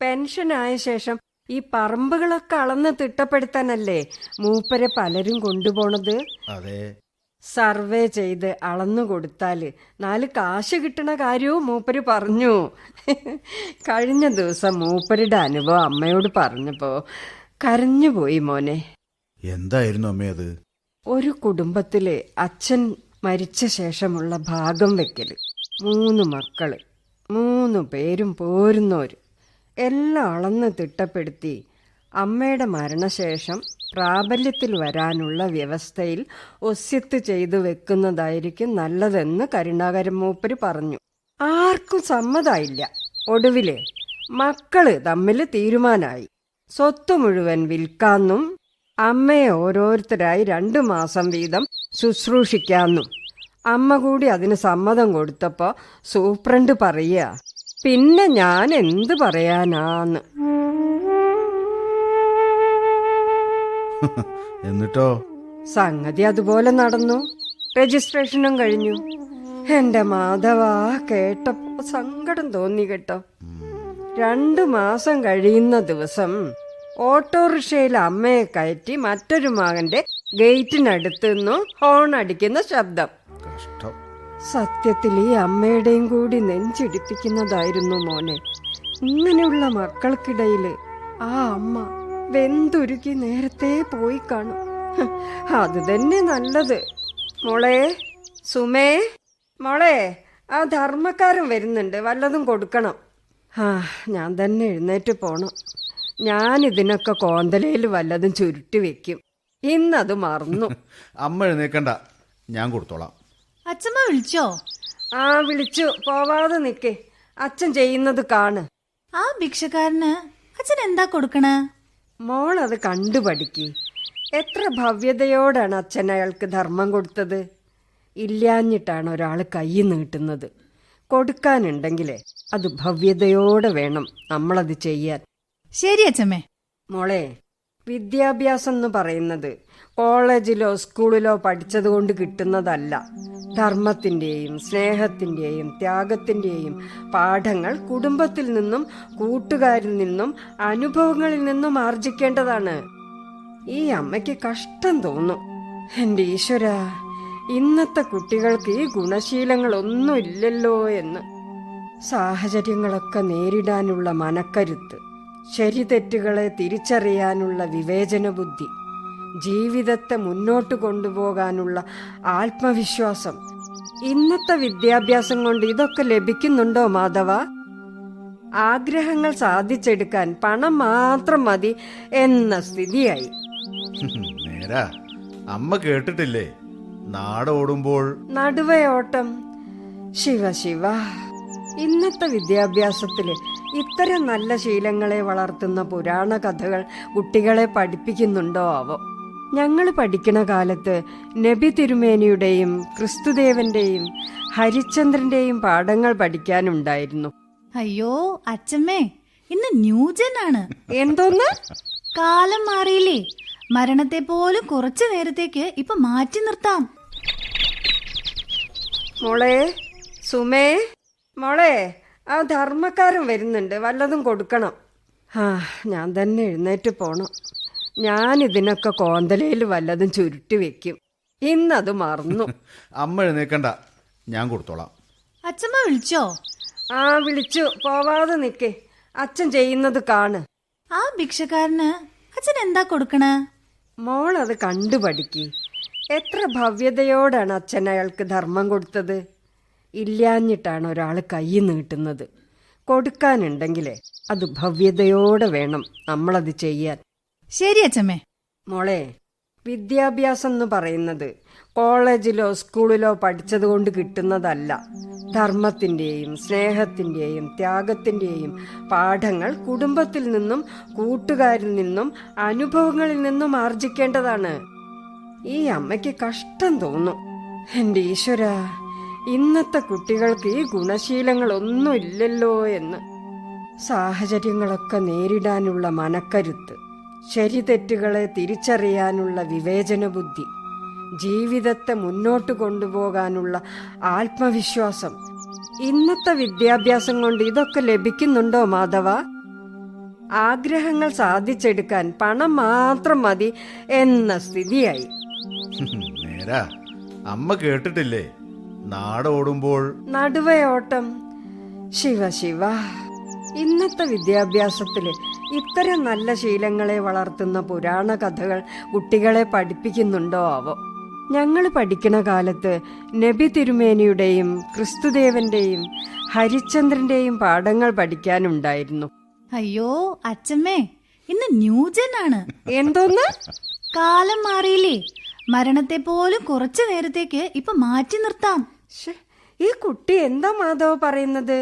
Speaker 6: പെൻഷനായ ശേഷം ഈ പറമ്പുകളൊക്കെ അളന്ന് തിട്ടപ്പെടുത്താനല്ലേ മൂപ്പരെ പലരും കൊണ്ടുപോണത്.
Speaker 5: അതെ.
Speaker 6: സർവേ ചെയ്ത് അളന്നു കൊടുത്താൽ 4 കാശ് കിട്ടണ കാര്യവും മൂപ്പര് പറഞ്ഞു. കഴിഞ്ഞ ദിവസം മൂപ്പരുടെ അനുഭവം അമ്മയോട് പറഞ്ഞപ്പോ കരഞ്ഞുപോയി മോനെ.
Speaker 5: എന്തായിരുന്നു അമ്മേ അത്?
Speaker 6: ഒരു കുടുംബത്തിലെ അച്ഛൻ മരിച്ച ശേഷമുള്ള ഭാഗം വെക്കല്. 3 മക്കള്, 3 പേരും പോരുന്നോര്. എല്ലാം അളന്ന് തിട്ടപ്പെടുത്തി അമ്മയുടെ മരണശേഷം പ്രാബല്യത്തിൽ വരാനുള്ള വ്യവസ്ഥയിൽ ഒസ്യത്ത് ചെയ്തു വെക്കുന്നതായിരിക്കും നല്ലതെന്ന് കരുണാകരൻ മൂപ്പര് പറഞ്ഞു. ആർക്കും സമ്മതായില്ല. ഒടുവില് മക്കള് തമ്മിൽ തീരുമാനായി. സ്വത്ത് മുഴുവൻ വിൽക്കാന്നും അമ്മയെ ഓരോരുത്തരായി 2 മാസം വീതം ശുശ്രൂഷിക്കാന്നും. അമ്മ കൂടി അതിന് സമ്മതം കൊടുത്തപ്പോ സൂപ്രണ്ട് പറയുക, പിന്നെ ഞാൻ എന്ത് പറയാനാന്ന്.
Speaker 5: എന്നിട്ടോ?
Speaker 6: സംഗതി അതുപോലെ നടന്നു. രജിസ്ട്രേഷനും കഴിഞ്ഞു. എന്റെ മാധവാ, കേട്ടപ്പോ സങ്കടം തോന്നി കേട്ടോ. 2 മാസം കഴിയുന്ന ദിവസം ഓട്ടോറിക്ഷയിൽ അമ്മയെ കയറ്റി മറ്റൊരു മകന്റെ ഗേറ്റിനടുത്ത് നിന്ന് ഹോൺ അടിക്കുന്ന ശബ്ദം.
Speaker 5: കഷ്ടം.
Speaker 6: സത്യത്തിൽ ഈ അമ്മയുടെയും കൂടി നെഞ്ചിടിപ്പിക്കുന്നതായിരുന്നു മോനെ. ഇങ്ങനെയുള്ള മക്കൾക്കിടയില് ആ അമ്മ വെന്തുരുക്കി നേരത്തെ പോയി കാണും. അത് തന്നെ നല്ലത്. മോളെ സുമേ, മോളെ, ആ ധർമ്മക്കാരൻ വരുന്നുണ്ട്, വല്ലതും കൊടുക്കണം. ഞാൻ തന്നെ എഴുന്നേറ്റ് പോണം. ഞാൻ ഇതിനൊക്കെ കോന്തലയിൽ വല്ലതും ചുരുട്ടി വെക്കും. ഇന്നത് മറന്നു.
Speaker 5: അമ്മ എഴുന്നേക്കണ്ട, ഞാൻ കൊടുത്തോളാം.
Speaker 3: അച്ഛമ്മ വിളിച്ചോ?
Speaker 6: വിളിച്ചു. പോവാതെ നിക്കേ, അച്ഛൻ ചെയ്യുന്നത് കാണ്.
Speaker 3: ആ ഭിക്ഷക്കാരന് അച്ഛൻ എന്താ കൊടുക്കണേ?
Speaker 6: മോൾ അത് കണ്ടുപഠിക്ക്. എത്ര ഭവ്യതയോടാണ് അച്ഛൻ അയാൾക്ക് ധർമ്മം കൊടുത്തത്. ഇല്ലാഞ്ഞിട്ടാണ് ഒരാൾ കൈ നീട്ടുന്നത്. കൊടുക്കാനുണ്ടെങ്കിലേ അത് ഭവ്യതയോടെ വേണം നമ്മളത് ചെയ്യാൻ.
Speaker 3: ശരി അച്ഛമ്മേ.
Speaker 6: മോളെ, വിദ്യാഭ്യാസം എന്ന് പറയുന്നത് കോളേജിലോ സ്കൂളിലോ പഠിച്ചതുകൊണ്ട് കിട്ടുന്നതല്ല. ധർമ്മത്തിന്റെയും സ്നേഹത്തിന്റെയും ത്യാഗത്തിന്റെയും പാഠങ്ങൾ കുടുംബത്തിൽ നിന്നും കൂട്ടുകാരിൽ നിന്നും അനുഭവങ്ങളിൽ നിന്നും ആർജിക്കേണ്ടതാണ്. ഈ അമ്മയ്ക്ക് കഷ്ടം തോന്നും. എന്റെ ഈശ്വര, ഇന്നത്തെ കുട്ടികൾക്ക് ഈ ഗുണശീലങ്ങളൊന്നും ഇല്ലല്ലോ എന്ന്. സാഹചര്യങ്ങളൊക്കെ നേരിടാനുള്ള മനക്കരുത്ത്, ശരി തെറ്റുകളെ തിരിച്ചറിയാനുള്ള വിവേചന ബുദ്ധി, ജീവിതത്തെ മുന്നോട്ട് കൊണ്ടുപോകാനുള്ള ആത്മവിശ്വാസം. ഇന്നത്തെ വിദ്യാഭ്യാസം കൊണ്ട് ഇതൊക്കെ ലഭിക്കുന്നുണ്ടോ മാധവ? ആഗ്രഹങ്ങൾ സാധിച്ചെടുക്കാൻ പണം മാത്രം മതി എന്ന സ്ഥിതിയായി.
Speaker 5: നേരാ, അമ്മ കേട്ടിട്ടില്ലേ, നാടോടുമ്പോൾ
Speaker 6: നടുവേ ഓട്ടം. ശിവ ശിവ, ഇന്നത്തെ വിദ്യാഭ്യാസത്തില് ഇത്തരം നല്ല ശീലങ്ങളെ വളർത്തുന്ന പുരാണ കഥകൾ കുട്ടികളെ പഠിപ്പിക്കുന്നുണ്ടോ ആവോ? ഞങ്ങൾ പഠിക്കണ കാലത്ത് നബി തിരുമേനിയുടെയും ക്രിസ്തുദേവന്റെയും ഹരിശ്ചന്ദ്രന്റെയും പാഠങ്ങൾ പഠിക്കാനുണ്ടായിരുന്നു.
Speaker 3: അയ്യോ അച്ഛമ്മേ, ഇന്ന് ന്യൂജൻ ആണ്.
Speaker 6: എന്തോന്ന്?
Speaker 3: കാലം മാറിയില്ലേ? മരണത്തെ പോലും കുറച്ചു നേരത്തേക്ക് ഇപ്പൊ മാറ്റി നിർത്താം.
Speaker 6: മോളെ സുമേ, മോളെ, ആ ധർമ്മക്കാരൻ വരുന്നുണ്ട്, വല്ലതും കൊടുക്കണം. ഞാൻ തന്നെ എഴുന്നേറ്റ് പോണം. ഞാൻ ഇതിനൊക്കെ കോന്തലയിൽ വല്ലതും ചുരുട്ടി വെക്കും. ഇന്നത് മറന്നു.
Speaker 5: അമ്മ എഴുന്നേക്കണ്ട, ഞാൻ കൊടുത്തോളാം.
Speaker 3: അച്ഛമ്മ വിളിച്ചോ?
Speaker 6: വിളിച്ചു. പോവാതെ നിക്കേ, അച്ഛൻ ചെയ്യുന്നത് കാണ്.
Speaker 3: ആ ഭിക്ഷക്കാരന് അച്ഛൻ എന്താ കൊടുക്കണേ?
Speaker 6: മോൾ അത് കണ്ടുപഠിക്ക്. എത്ര ഭവ്യതയോടാണ് അച്ഛൻ അയാൾക്ക് ധർമ്മം കൊടുത്തത്. ഇല്ലാഞ്ഞിട്ടാണ് ഒരാൾ കൈ നീട്ടുന്നത്. കൊടുക്കാനുണ്ടെങ്കിലേ അത് ഭവ്യതയോടെ വേണം നമ്മളത് ചെയ്യാൻ.
Speaker 3: ശരി അച്ഛമ്മേ.
Speaker 6: മോളെ, വിദ്യാഭ്യാസം എന്ന് പറയുന്നത് കോളേജിലോ സ്കൂളിലോ പഠിച്ചതുകൊണ്ട് കിട്ടുന്നതല്ല. ധർമ്മത്തിന്റെയും സ്നേഹത്തിന്റെയും ത്യാഗത്തിന്റെയും പാഠങ്ങൾ കുടുംബത്തിൽ നിന്നും കൂട്ടുകാരിൽ നിന്നും അനുഭവങ്ങളിൽ നിന്നും ആർജിക്കേണ്ടതാണ്. ഈ അമ്മയ്ക്ക് കഷ്ടം തോന്നും. എന്റെ ഈശ്വര, ഇന്നത്തെ കുട്ടികൾക്ക് ഈ ഗുണശീലങ്ങളൊന്നും ഇല്ലല്ലോ എന്ന്. സാഹചര്യങ്ങളൊക്കെ നേരിടാനുള്ള മനക്കരുത്ത്, ശരി തെറ്റുകളെ തിരിച്ചറിയാനുള്ള വിവേചന ബുദ്ധി, ജീവിതത്തെ മുന്നോട്ട് കൊണ്ടുപോകാനുള്ള ആത്മവിശ്വാസം. ഇന്നത്തെ വിദ്യാഭ്യാസം കൊണ്ട് ഇതൊക്കെ ലഭിക്കുന്നുണ്ടോ മാധവ? ആഗ്രഹങ്ങൾ സാധിച്ചെടുക്കാൻ പണം മാത്രം മതി എന്ന സ്ഥിതിയായി.
Speaker 5: നേരാ, അമ്മ കേട്ടിട്ടില്ലേ, നാടോടുമ്പോൾ
Speaker 6: നടുവേ ഓട്ടം. ശിവ ശിവ, ഇന്നത്തെ വിദ്യാഭ്യാസത്തില് ഇത്തരം നല്ല ശീലങ്ങളെ വളർത്തുന്ന പുരാണ കഥകൾ കുട്ടികളെ പഠിപ്പിക്കുന്നുണ്ടോ ആവോ. ഞങ്ങൾ പഠിക്കണ കാലത്ത് നബി തിരുമേനിയുടെയും ക്രിസ്തുദേവന്റെയും ഹരിശ്ചന്ദ്രന്റെയും പാഠങ്ങൾ പഠിക്കാനുണ്ടായിരുന്നു.
Speaker 3: അയ്യോ അച്ഛമ്മേ, ഇന്ന് ന്യൂജൻ ആണ്.
Speaker 6: എന്തോന്ന്?
Speaker 3: കാലം മാറിയില്ലേ? മരണത്തെ പോലും കുറച്ചു നേരത്തേക്ക് ഇപ്പൊ മാറ്റി നിർത്താം.
Speaker 6: ശ്ശെ, ഈ കുട്ടി എന്താ മാധവ് പറയുന്നത്?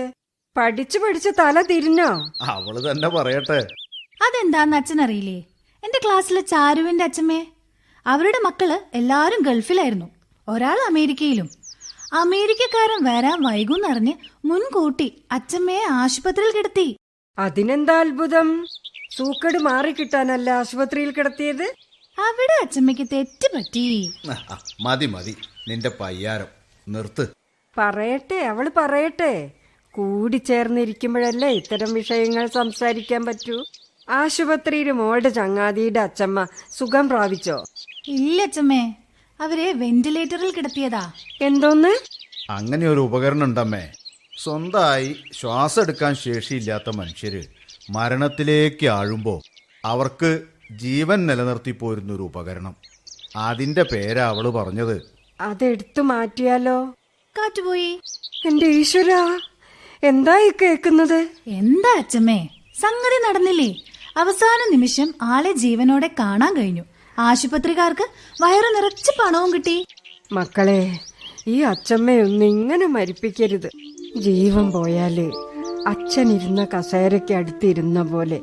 Speaker 6: പഠിച്ചു പഠിച്ച് തല തിരിഞ്ഞോ?
Speaker 5: അവള് തന്നെ പറയട്ടെ.
Speaker 3: അതെന്താന്ന് അച്ഛനറിയില്ലേ? എന്റെ ക്ലാസ്സിലെ ചാരുവിന്റെ അച്ഛമ്മേ, അവരുടെ മക്കള് എല്ലാരും ഗൾഫിലായിരുന്നു. ഒരാൾ അമേരിക്കയിലും. അമേരിക്കക്കാരൻ വരാൻ വൈകുന്നറിഞ്ഞ് മുൻകൂട്ടി അച്ഛമ്മയെ ആശുപത്രിയിൽ കിടത്തി.
Speaker 6: അതിനെന്താ അത്ഭുതം? സൂക്കട് മാറിക്കിട്ടാനല്ല ആശുപത്രിയിൽ കിടത്തിയത്?
Speaker 3: അവിടെ അച്ഛമ്മയ്ക്ക് തെറ്റ് പറ്റി.
Speaker 5: മതി മതി, നിന്റെ പയ്യാരം നിർത്ത്.
Speaker 6: പറയട്ടെ, അവള് പറയട്ടെ. കൂടിച്ചേർന്നിരിക്കുമ്പോഴല്ലേ ഇത്തരം വിഷയങ്ങൾ സംസാരിക്കാൻ പറ്റൂ. ആശുപത്രിയിൽ മോളുടെ ചങ്ങാതിയുടെ അച്ഛമ്മ സുഖം പ്രാപിച്ചോ?
Speaker 3: ഇല്ല അച്ഛമ്മേ, അവരെ വെന്റിലേറ്ററിൽ കിടത്തിയതാ.
Speaker 6: എന്തോന്ന്?
Speaker 5: അങ്ങനെ ഒരു ഉപകരണം ഉണ്ടമ്മേ. സ്വന്തമായി ശ്വാസം എടുക്കാൻ ശേഷിയില്ലാത്ത മനുഷ്യര് മരണത്തിലേക്ക് ആഴുമ്പോ അവർക്ക് ജീവൻ നിലനിർത്തി പോരുന്നൊരു ഉപകരണം. അതിന്റെ പേരാ അവള് പറഞ്ഞത്.
Speaker 6: അതെടുത്തു മാറ്റിയാലോ?
Speaker 3: കാറ്റുപോയി.
Speaker 6: എന്റെ ഈശ്വര, എന്താ ഈ കേക്കുന്നത്?
Speaker 3: എന്താ അച്ഛമ്മേ, സംഗതി നടന്നില്ലേ? അവസാന നിമിഷം ആളെ ജീവനോടെ കാണാൻ കഴിഞ്ഞു. ആശുപത്രിക്കാർക്ക് വയറു നിറച്ച് പണവും കിട്ടി.
Speaker 6: മക്കളെ, ഈ അച്ഛമ്മയൊന്നും ഇങ്ങനെ മരിപ്പിക്കരുത്. ജീവൻ പോയാല് അച്ഛനിരുന്ന കസേരയ്ക്ക് അടുത്തിരുന്ന പോലെ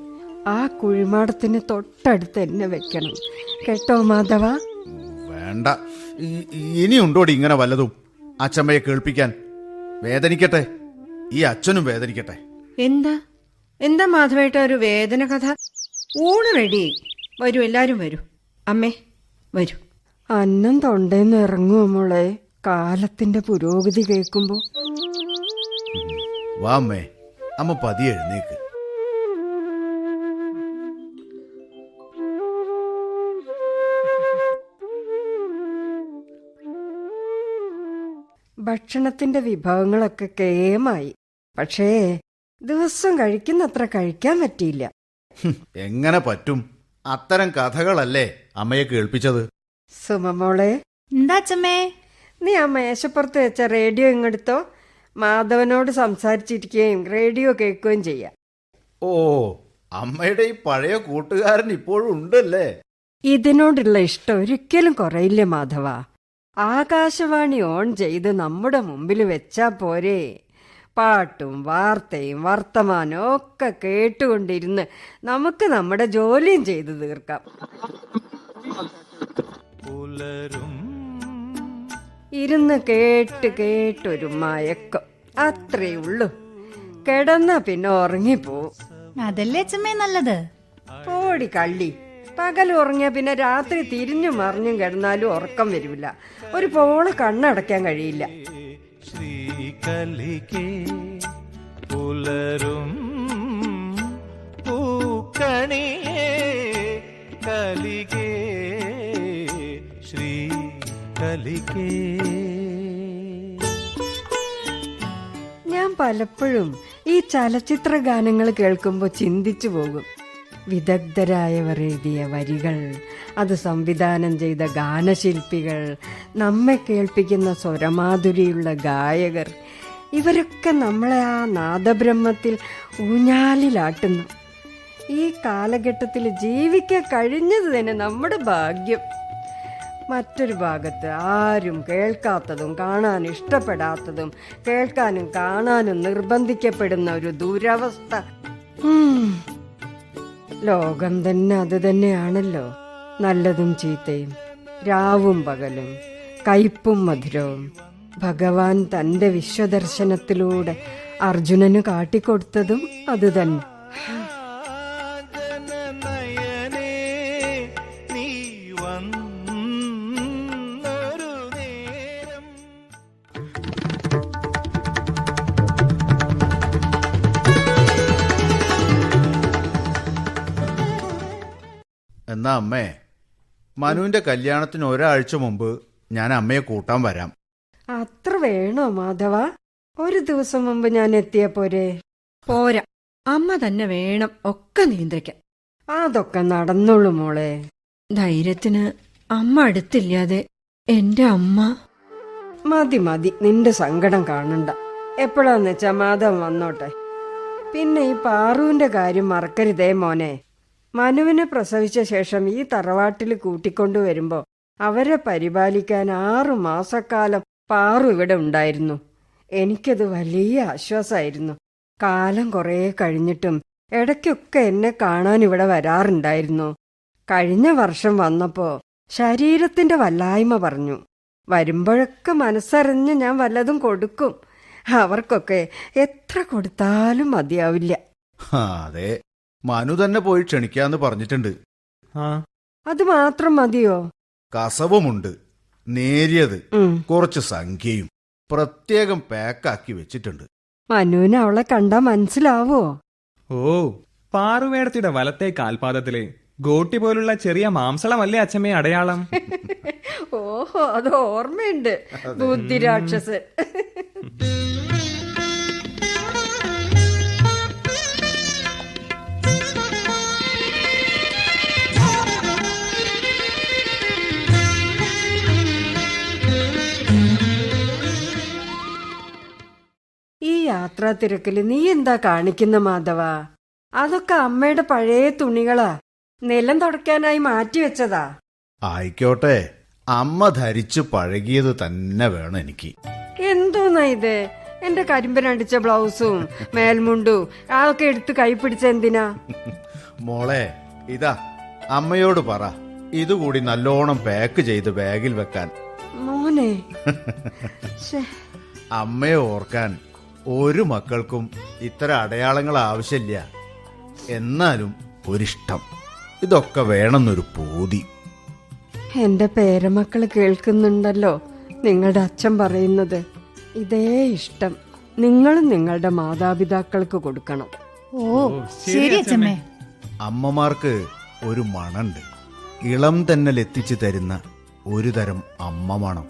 Speaker 6: ആ കുഴിമാടത്തിന് തൊട്ടടുത്ത് എന്നെ വെക്കണം കേട്ടോ മാധവ?
Speaker 5: വേണ്ട, ഇനിയുണ്ടോടി ഇങ്ങനെ വല്ലതും അച്ഛമ്മയെ കേൾപ്പിക്കാൻ? വേദനിക്കട്ടെ, ഈ അച്ഛനും വേദനിക്കട്ടെ.
Speaker 2: എന്താ എന്താ മാധവേട്ട ഒരു വേദന കഥ? ഊണ് റെഡി. വരൂ, എല്ലാരും വരൂ. അമ്മേ വരൂ.
Speaker 6: അന്നം തൊണ്ടേന്ന് ഇറങ്ങുമോ മോളെ കാലത്തിന്റെ പുരോഗതി കേൾക്കുമ്പോ?
Speaker 5: വാ അമ്മേ, അമ്മ പതിയെ എഴുന്നേക്ക്.
Speaker 6: ഭക്ഷണത്തിന്റെ വിഭവങ്ങളൊക്കെ കേമായി. പക്ഷേ ദിവസം കഴിക്കുന്നത്ര കഴിക്കാൻ പറ്റിയില്ല.
Speaker 5: എങ്ങനെ പറ്റും? അത്തരം കഥകളല്ലേ അമ്മയെ കേൾപ്പിച്ചത്.
Speaker 6: സുമമോളെ,
Speaker 3: എന്താ അച്ഛമ്മേ?
Speaker 6: നീ ആ മേശപ്പുറത്ത് വെച്ച റേഡിയോ ഇങ്ങെടുത്തോ. മാധവനോട് സംസാരിച്ചിരിക്കുകയും റേഡിയോ കേൾക്കുകയും ചെയ്യാം.
Speaker 5: ഓ, അമ്മയുടെ ഈ പഴയ കൂട്ടുകാരൻ ഇപ്പോഴും ഉണ്ടല്ലേ?
Speaker 6: ഇതിനോടുള്ള ഇഷ്ടം ഒരിക്കലും കുറയില്ല മാധവ. ആകാശവാണി ഓൺ ചെയ്ത് നമ്മുടെ മുമ്പിൽ വെച്ചാ പോരെ. പാട്ടും വാർത്തയും വർത്തമാനവും ഒക്കെ കേട്ടുകൊണ്ടിരുന്ന് നമുക്ക് നമ്മുടെ ജോലിയും ചെയ്തു തീർക്കാം. ഇരുന്ന് കേട്ട് കേട്ടൊരു മയക്കം, അത്രേ ഉള്ളൂ. കിടന്നാ പിന്നെ ഉറങ്ങിപ്പോവും.
Speaker 3: അതല്ലേ അച്ഛമ്മേ നല്ലത്.
Speaker 6: ഓടി കള്ളി. പകൽ ഉറങ്ങിയ പിന്നെ രാത്രി തിരിഞ്ഞും മറിഞ്ഞും കിടന്നാലും ഉറക്കം വരില്ല. ഒരു പോള കണ്ണടയ്ക്കാൻ കഴിയില്ല.
Speaker 7: ശ്രീകലികേ പുലരും പൂക്കണിയേ കലികേ ശ്രീകലികേ.
Speaker 6: ഞാൻ പലപ്പോഴും ഈ ചലച്ചിത്ര ഗാനങ്ങൾ കേൾക്കുമ്പോൾ ചിന്തിച്ചു പോകും. വിദഗ്ധരായവർ എഴുതിയ വരികൾ, അത് സംവിധാനം ചെയ്ത ഗാനശില്പികൾ, നമ്മെ കേൾപ്പിക്കുന്ന സ്വരമാധുരിയുള്ള ഗായകർ, ഇവരൊക്കെ നമ്മളെ ആ നാദബ്രഹ്മത്തിൽ ഊഞ്ഞാലിലാട്ടുന്നു. ഈ കാലഘട്ടത്തിൽ ജീവിക്കാൻ കഴിഞ്ഞത് തന്നെ നമ്മുടെ ഭാഗ്യം. മറ്റൊരു ഭാഗത്ത് ആരും കേൾക്കാത്തതും കാണാൻ ഇഷ്ടപ്പെടാത്തതും കേൾക്കാനും കാണാനും നിർബന്ധിക്കപ്പെടുന്ന ഒരു ദുരവസ്ഥ. ലോകം തന്നെ അത് തന്നെയാണല്ലോ. നല്ലതും ചീത്തയും, രാവും പകലും, കയ്പും മധുരവും. ഭഗവാൻ തന്റെ വിശ്വദർശനത്തിലൂടെ അർജുനന് കാട്ടിക്കൊടുത്തതും അത് തന്നെ.
Speaker 5: എന്നാ അമ്മേ, മനുവിന്റെ കല്യാണത്തിന് ഒരാഴ്ച മുമ്പ് ഞാൻ അമ്മയെ കൂട്ടാൻ വരാം.
Speaker 6: അത്ര വേണോ മാധവ? ഒരു ദിവസം മുമ്പ് ഞാൻ എത്തിയ പോരെ?
Speaker 2: പോരാ, അമ്മ തന്നെ വേണം ഒക്കെ നിയന്ത്രിക്കാൻ.
Speaker 6: അതൊക്കെ നടന്നോളൂ മോളെ.
Speaker 2: ധൈര്യത്തിന് അമ്മ അടുത്തില്ലാതെ എന്റെ അമ്മ.
Speaker 6: മതി മതി, നിന്റെ സങ്കടം കാണണ്ട. എപ്പോഴാന്ന് വെച്ചാ മാധവൻ വന്നോട്ടെ. പിന്നെ ഈ പാറുവിന്റെ കാര്യം മറക്കരുതേ മോനെ. മനുവിനെ പ്രസവിച്ച ശേഷം ഈ തറവാട്ടിൽ കൂട്ടിക്കൊണ്ടുവരുമ്പോ അവരെ പരിപാലിക്കാൻ 6 മാസക്കാലം പാറു ഇവിടെ ഉണ്ടായിരുന്നു. എനിക്കത് വലിയ ആശ്വാസമായിരുന്നു. കാലം കുറേ കഴിഞ്ഞിട്ടും ഇടയ്ക്കൊക്കെ എന്നെ കാണാൻ ഇവിടെ വരാറുണ്ടായിരുന്നു. കഴിഞ്ഞ വർഷം വന്നപ്പോ ശരീരത്തിന്റെ വല്ലായ്മ പറഞ്ഞു. വരുമ്പോഴൊക്കെ മനസ്സറിഞ്ഞ് ഞാൻ വല്ലതും കൊടുക്കും. അവർക്കൊക്കെ എത്ര കൊടുത്താലും മതിയാവില്ല.
Speaker 5: അതെ, മനു തന്നെ പോയി ക്ഷണിക്കാന്ന് പറഞ്ഞിട്ടുണ്ട്.
Speaker 4: ആ
Speaker 6: അത് മാത്രം മതിയോ?
Speaker 5: കസവുമുണ്ട്, നേരിയത്,
Speaker 6: ഉം.
Speaker 5: കുറച്ച് സംഖ്യയും പ്രത്യേകം പാക്കാക്കി വെച്ചിട്ടുണ്ട്.
Speaker 6: മനുവിന് അവളെ കണ്ടാ മനസ്സിലാവോ?
Speaker 4: ഓ, പാറുവേടത്തിയുടെ വലത്തെ കാൽപാദത്തിലെ ഗോട്ടി പോലുള്ള ചെറിയ മാംസളമല്ലേ അച്ഛമ്മേ അടയാളം?
Speaker 6: ഓഹോ, അത് ഓർമ്മയുണ്ട്. ബുദ്ധിരാക്ഷസൻ. ഈ യാത്രാ തിരക്കില് നീ എന്താ കാണിക്കുന്ന മാധവ? അതൊക്കെ അമ്മയുടെ പഴയ തുണികളാ, നിലം തുടയ്ക്കാനായി മാറ്റിവെച്ചതാ.
Speaker 5: ആയിക്കോട്ടെ, അമ്മ ധരിച്ചു പഴകിയത് തന്നെ വേണം എനിക്ക്.
Speaker 6: എന്തോന്നാ ഇത്? എന്റെ കരിമ്പനടിച്ച ബ്ലൗസും മേൽമുണ്ടും അതൊക്കെ എടുത്ത് കൈ പിടിച്ച എന്തിനാ?
Speaker 5: മോളെ, ഇതാ അമ്മയോട് പറ, ഇതുകൂടി നല്ലോണം പാക്ക് ചെയ്ത് ബാഗിൽ വെക്കാൻ.
Speaker 6: മോനെ, ശ്ശേ.
Speaker 5: അമ്മയെ ഓർക്കാൻ ഒരു മക്കൾക്കും ഇത്തരം അടയാളങ്ങൾ ആവശ്യമില്ല. എന്നാലും ഒരിഷ്ടം, ഇതൊക്കെ വേണമെന്നൊരു പൂതി.
Speaker 6: എന്റെ പേരമക്കള് കേൾക്കുന്നുണ്ടല്ലോ നിങ്ങളുടെ അച്ഛൻ പറയുന്നത്. ഇതേ ഇഷ്ടം നിങ്ങളും നിങ്ങളുടെ മാതാപിതാക്കൾക്ക് കൊടുക്കണം.
Speaker 3: ഓ ശരി അച്ഛമ്മേ.
Speaker 5: അമ്മമാർക്ക് ഒരു മണുണ്ട്, ഇളം തെന്നൽ എത്തിച്ചു തരുന്ന ഒരു തരം അമ്മ മണം.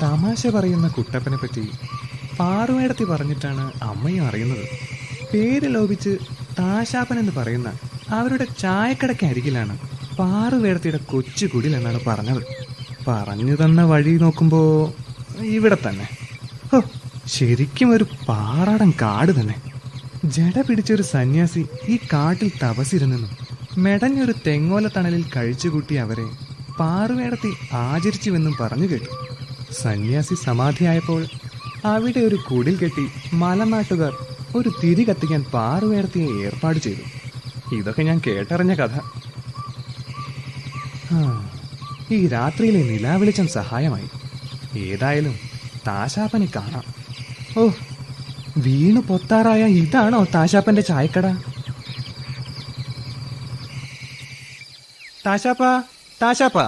Speaker 4: തമാശ പറയുന്ന കുട്ടപ്പനെ പറ്റി പാറുവേടത്തി പറഞ്ഞിട്ടാണ് അമ്മയും അറിയുന്നത്. പേര് ലോപിച്ച് താശാപ്പൻ എന്ന് പറയുന്ന അവരുടെ ചായക്കടയ്ക്ക് അരികിലാണ് പാറുവേടത്തിയുടെ കൊച്ചു കുടിലെന്നാണ് പറഞ്ഞത്. പറഞ്ഞു തന്ന വഴി നോക്കുമ്പോ ഇവിടെ തന്നെ. ഓ, ശരിക്കും ഒരു പാറാടൻ കാട് തന്നെ. ജട പിടിച്ചൊരു സന്യാസി ഈ കാട്ടിൽ തപസിരുന്നെന്നും മെടഞ്ഞൊരു തെങ്ങോല തണലിൽ കഴിച്ചുകൂട്ടി അവരെ പാറുവേടത്തി ആചരിച്ചുവെന്നും പറഞ്ഞു കേട്ടു. സന്യാസി സമാധിയായപ്പോൾ അവിടെ ഒരു കുടിൽ കെട്ടി മലനാട്ടുകാർ ഒരു തിരി കത്തിക്കാൻ പാറുവേടത്തിയെ ഏർപ്പാട് ചെയ്തു. ഇതൊക്കെ ഞാൻ കേട്ടറിഞ്ഞ കഥ. ഈ രാത്രിയിലെ നിലാവെളിച്ചം സഹായമായി. ഏതായാലും താശാപ്പനെ കാണാം. ഓ, വീണു പൊത്താറായ ഇതാണോ താശാപ്പന്റെ ചായക്കട? താശാപ്പ, താശാപ്പ.